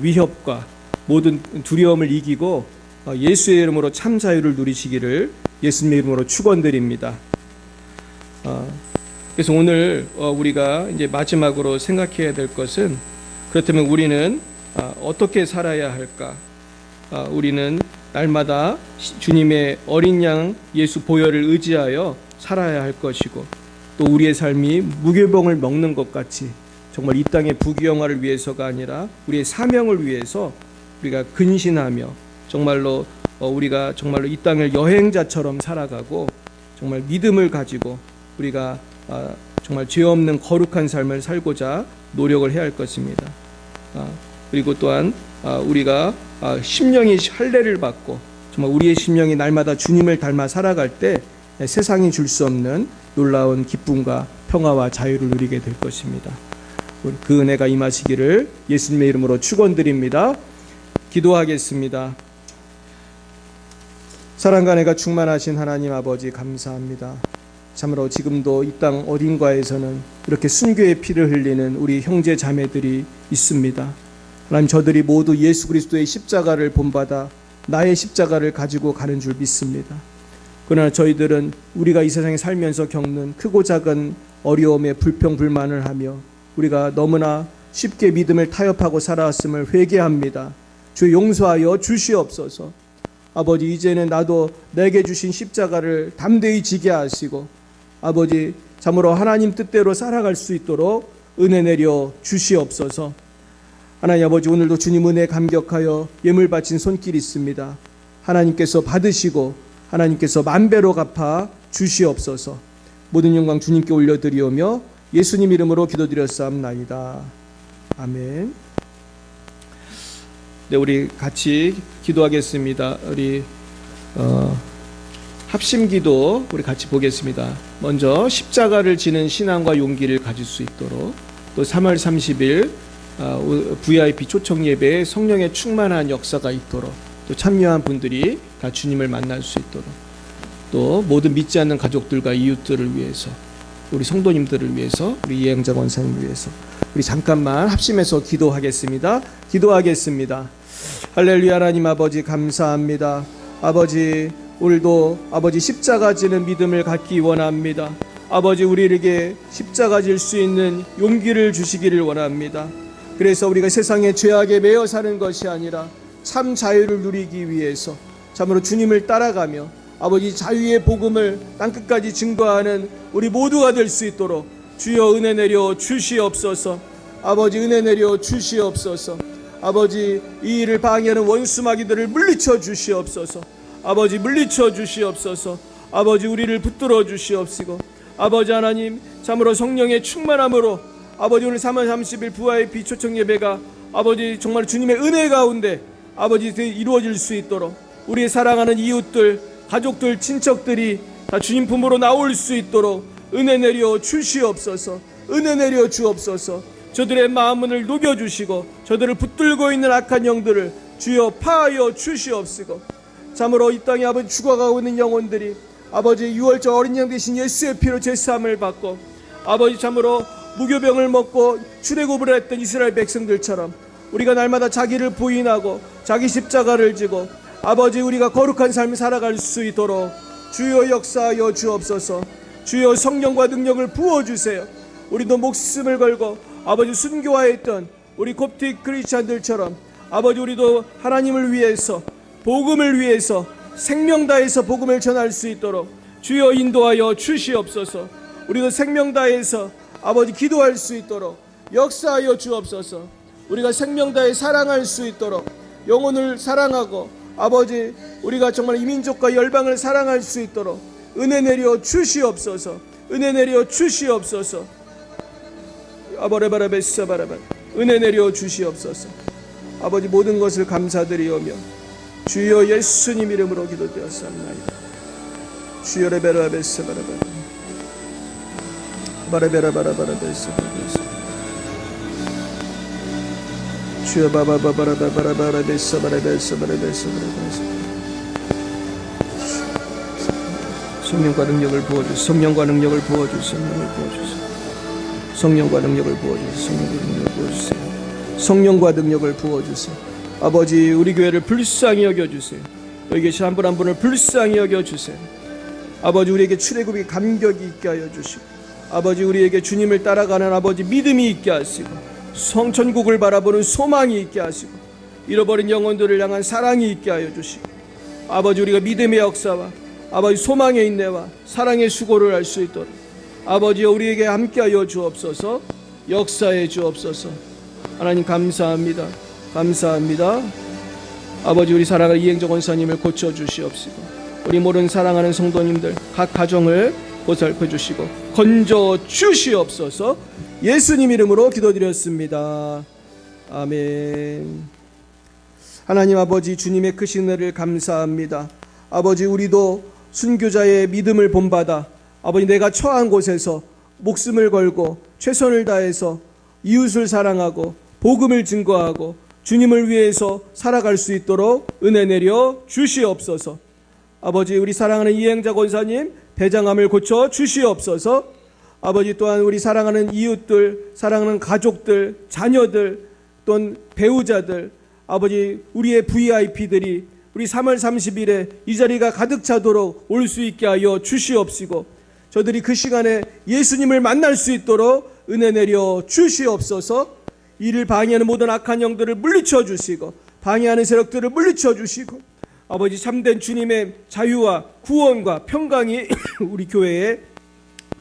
위협과 모든 두려움을 이기고 예수의 이름으로 참 자유를 누리시기를 예수님의 이름으로 축원드립니다. 그래서 오늘 우리가 이제 마지막으로 생각해야 될 것은, 그렇다면 우리는 어떻게 살아야 할까? 우리는 날마다 주님의 어린 양 예수 보혈을 의지하여 살아야 할 것이고, 또 우리의 삶이 무교병을 먹는 것 같이 정말 이 땅의 부귀영화를 위해서가 아니라 우리의 사명을 위해서 우리가 근신하며 정말로 우리가 정말로 이 땅을 여행자처럼 살아가고 정말 믿음을 가지고 우리가 정말 죄 없는 거룩한 삶을 살고자 노력을 해야 할 것입니다. 그리고 또한 우리가 심령이 할례를 받고 정말 우리의 심령이 날마다 주님을 닮아 살아갈 때 세상이 줄 수 없는 놀라운 기쁨과 평화와 자유를 누리게 될 것입니다. 그 은혜가 임하시기를 예수님의 이름으로 축원드립니다. 기도하겠습니다. 사랑과 은혜가 충만하신 하나님 아버지, 감사합니다. 참으로 지금도 이 땅 어딘가에서는 이렇게 순교의 피를 흘리는 우리 형제 자매들이 있습니다. 하나님, 저들이 모두 예수 그리스도의 십자가를 본받아 나의 십자가를 가지고 가는 줄 믿습니다. 그러나 저희들은 우리가 이 세상에 살면서 겪는 크고 작은 어려움에 불평불만을 하며 우리가 너무나 쉽게 믿음을 타협하고 살아왔음을 회개합니다. 주 용서하여 주시옵소서. 아버지, 이제는 나도 내게 주신 십자가를 담대히 지게 하시고 아버지, 참으로 하나님 뜻대로 살아갈 수 있도록 은혜 내려 주시옵소서. 하나님 아버지, 오늘도 주님 은혜에 감격하여 예물 바친 손길이 있습니다. 하나님께서 받으시고 하나님께서 만배로 갚아 주시옵소서. 모든 영광 주님께 올려드리오며 예수님 이름으로 기도드렸사옵나이다. 아멘. 네, 우리 같이 기도하겠습니다. 우리 합심기도 우리 같이 보겠습니다. 먼저 십자가를 지는 신앙과 용기를 가질 수 있도록, 또 3월 30일 VIP 초청 예배에 성령의 충만한 역사가 있도록, 또 참여한 분들이 다 주님을 만날 수 있도록, 또 모든 믿지 않는 가족들과 이웃들을 위해서, 우리 성도님들을 위해서, 우리 이행자 권사님을 위해서 우리 잠깐만 합심해서 기도하겠습니다. 기도하겠습니다. 할렐루야. 하나님 아버지, 감사합니다. 아버지, 오늘도 아버지 십자가 지는 믿음을 갖기 원합니다. 아버지 우리에게 십자가 질 수 있는 용기를 주시기를 원합니다. 그래서 우리가 세상의 죄악에 매여 사는 것이 아니라 참 자유를 누리기 위해서 참으로 주님을 따라가며 아버지 자유의 복음을 땅끝까지 증거하는 우리 모두가 될 수 있도록 주여 은혜 내려 주시옵소서. 아버지 은혜 내려 주시옵소서. 아버지 이 일을 방해하는 원수 마귀들을 물리쳐 주시옵소서. 아버지 물리쳐 주시옵소서. 아버지 우리를 붙들어 주시옵시고 아버지 하나님 참으로 성령의 충만함으로 아버지 오늘 3월 30일 VIP 초청 예배가 아버지 정말 주님의 은혜 가운데 아버지 이루어질 수 있도록 우리의 사랑하는 이웃들 가족들 친척들이 다 주님 품으로 나올 수 있도록 은혜 내려 주시옵소서. 은혜 내려 주옵소서. 저들의 마음을 녹여주시고 저들을 붙들고 있는 악한 영들을 주여 파하여 주시옵시고 참으로 이 땅에 아버지 죽어가고 있는 영혼들이 아버지 6월절 어린 양 대신 예수의 피로 제사함을 받고 아버지 참으로 무교병을 먹고 출애굽을 했던 이스라엘 백성들처럼 우리가 날마다 자기를 부인하고 자기 십자가를 지고 아버지 우리가 거룩한 삶을 살아갈 수 있도록 주여 역사하여 주옵소서. 주여 성령과 능력을 부어주세요. 우리도 목숨을 걸고 아버지 순교하였던 우리 콥틱 크리스찬들처럼 아버지 우리도 하나님을 위해서 복음을 위해서 생명 다해서 복음을 전할 수 있도록 주여 인도하여 주시옵소서. 우리도 생명 다해서 아버지 기도할 수 있도록 역사하여 주옵소서. 우리가 생명 다해 사랑할 수 있도록 영혼을 사랑하고 아버지 우리가 정말 이민족과 열방을 사랑할 수 있도록 은혜 내려 주시옵소서. 은혜 내려 주시옵소서. 아버레바라베스바라바 은혜 내려 주시옵소서. 아버지 모든 것을 감사드리오며 주여 예수님 이름으로 기도드렸사옵나이다. 주여 레베라베스바라바 바라베라바라바라베스바라베스 주여 바바바바라바라바라베스바라베스바라베스바라베스 성령과 능력을 부어주세요. 성령과 능력을 부어주세요. 성령과 능력을 부어주세요. 성령과 능력을 부어주세요. 아버지 우리 교회를 불쌍히 여겨주세요. 여기 계신 한 분 한 분을 불쌍히 여겨주세요. 아버지 우리에게 출애굽의 감격이 있게 하여 주시고 아버지 우리에게 주님을 따라가는 아버지 믿음이 있게 하시고 성천국을 바라보는 소망이 있게 하시고 잃어버린 영혼들을 향한 사랑이 있게 하여 주시고 아버지 우리가 믿음의 역사와 아버지 소망의 인내와 사랑의 수고를 할 수 있도록 아버지여 우리에게 함께하여 주옵소서. 역사해 주옵소서. 하나님 감사합니다. 감사합니다. 아버지 우리 사랑하는 이행정 원사님을 고쳐주시옵시고 우리 모든 사랑하는 성도님들 각 가정을 보살펴 주시고 건져 주시옵소서. 예수님 이름으로 기도드렸습니다. 아멘. 하나님 아버지 주님의 크신 은혜를 감사합니다. 아버지 우리도 순교자의 믿음을 본받아 아버지 내가 처한 곳에서 목숨을 걸고 최선을 다해서 이웃을 사랑하고 복음을 증거하고 주님을 위해서 살아갈 수 있도록 은혜 내려 주시옵소서. 아버지 우리 사랑하는 이행자 권사님 대장암을 고쳐 주시옵소서. 아버지 또한 우리 사랑하는 이웃들, 사랑하는 가족들, 자녀들, 또는 배우자들, 아버지 우리의 VIP들이 우리 3월 30일에 이 자리가 가득 차도록 올 수 있게 하여 주시옵시고 저들이 그 시간에 예수님을 만날 수 있도록 은혜 내려 주시옵소서. 이를 방해하는 모든 악한 영들을 물리쳐 주시고 방해하는 세력들을 물리쳐 주시고 아버지 참된 주님의 자유와 구원과 평강이 우리 교회에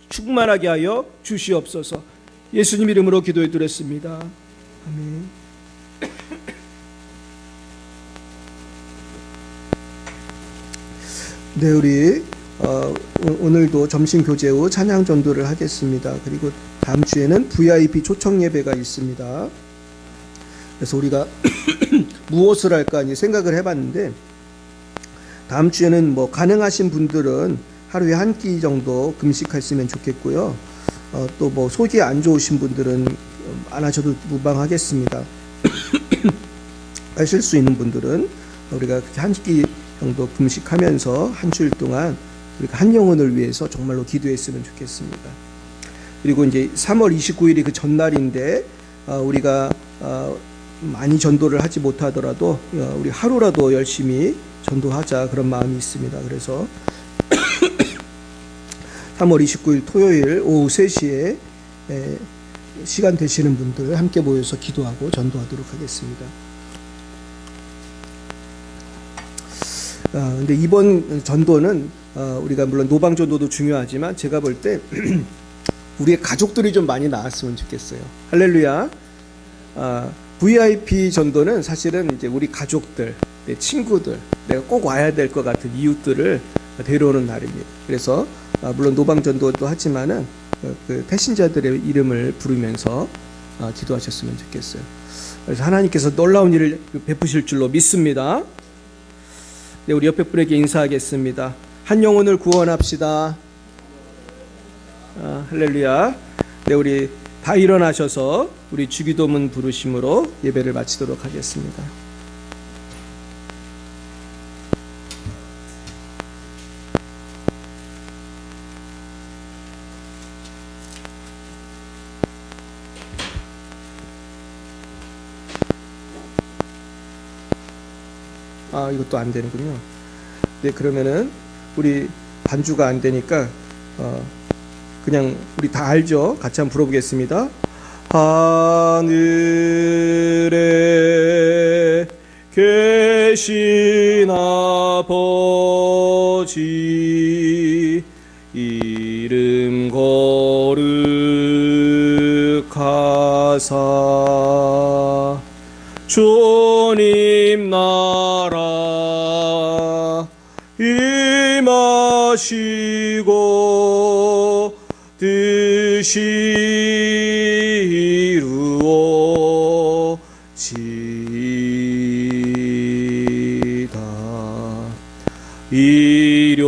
충만하게 하여 주시옵소서. 예수님 이름으로 기도해 드렸습니다. 아멘. 네, 우리 오늘도 점심 교제 후 찬양 전도를 하겠습니다. 그리고 다음 주에는 VIP 초청 예배가 있습니다. 그래서 우리가 무엇을 할까 이제 생각을 해봤는데 다음 주에는 뭐 가능하신 분들은 하루에 한 끼 정도 금식하시면 좋겠고요. 또 뭐 속이 안 좋으신 분들은 안 하셔도 무방하겠습니다. 하실 수 있는 분들은 우리가 한 끼 정도 금식하면서 한 주일 동안 우리가 한 영혼을 위해서 정말로 기도했으면 좋겠습니다. 그리고 이제 3월 29일이 그 전날인데 우리가 많이 전도를 하지 못하더라도 우리 하루라도 열심히 전도하자, 그런 마음이 있습니다. 그래서 3월 29일 토요일 오후 3시에 시간 되시는 분들 함께 모여서 기도하고 전도하도록 하겠습니다. 근데 이번 전도는 우리가 물론 노방 전도도 중요하지만 제가 볼 때 우리의 가족들이 좀 많이 나왔으면 좋겠어요. 할렐루야. VIP 전도는 사실은 이제 우리 가족들, 내 친구들, 내가 꼭 와야 될 것 같은 이웃들을 데려오는 날입니다. 그래서 물론 노방 전도도 하지만은 그 패신자들의 이름을 부르면서 기도하셨으면 좋겠어요. 그래서 하나님께서 놀라운 일을 베푸실 줄로 믿습니다. 네, 우리 옆에 분에게 인사하겠습니다. 한 영혼을 구원합시다. 할렐루야. 네, 우리 다 일어나셔서 우리 주기도문 부르심으로 예배를 마치도록 하겠습니다. 이것도 안 되는군요. 네, 그러면은 우리 반주가 안 되니까 그냥 우리 다 알죠? 같이 한번 불러보겠습니다. 하늘에 계신 아버지, 이름 거룩하사 주님 나라 임하시고 뜻이 이루어지이다. 일용할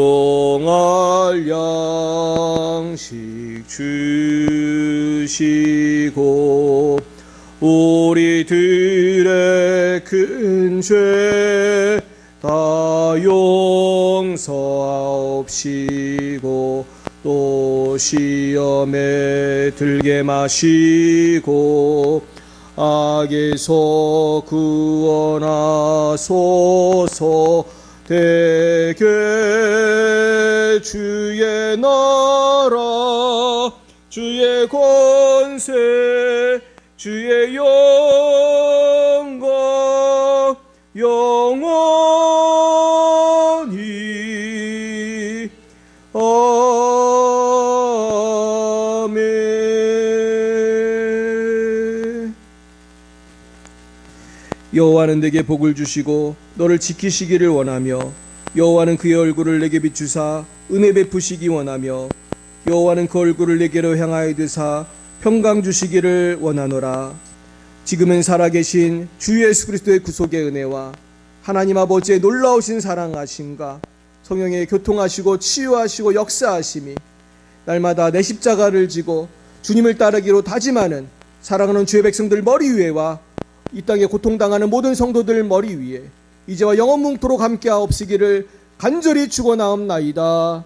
양식 주시고 우리들의 큰 죄 다 용서하옵시고 또 시험에 들게 마시고 악에서 구원하소서. 대개 주의 나라 주의 권세 주의 영광 영원히 아멘. 여호와는 내게 복을 주시고 너를 지키시기를 원하며 여호와는 그의 얼굴을 내게 비추사 은혜 베푸시기 원하며 여호와는 그 얼굴을 내게로 향하여 드사 평강 주시기를 원하노라. 지금은 살아계신 주 예수 그리스도의 구속의 은혜와 하나님 아버지의 놀라우신 사랑하심과 성령의 교통하시고 치유하시고 역사하심이 날마다 내 십자가를 지고 주님을 따르기로 다짐하는 사랑하는 주의 백성들 머리 위에와 이 땅에 고통당하는 모든 성도들 머리 위에 이제와 영원뭉토록 함께하옵시기를 간절히 축원하옵나이다.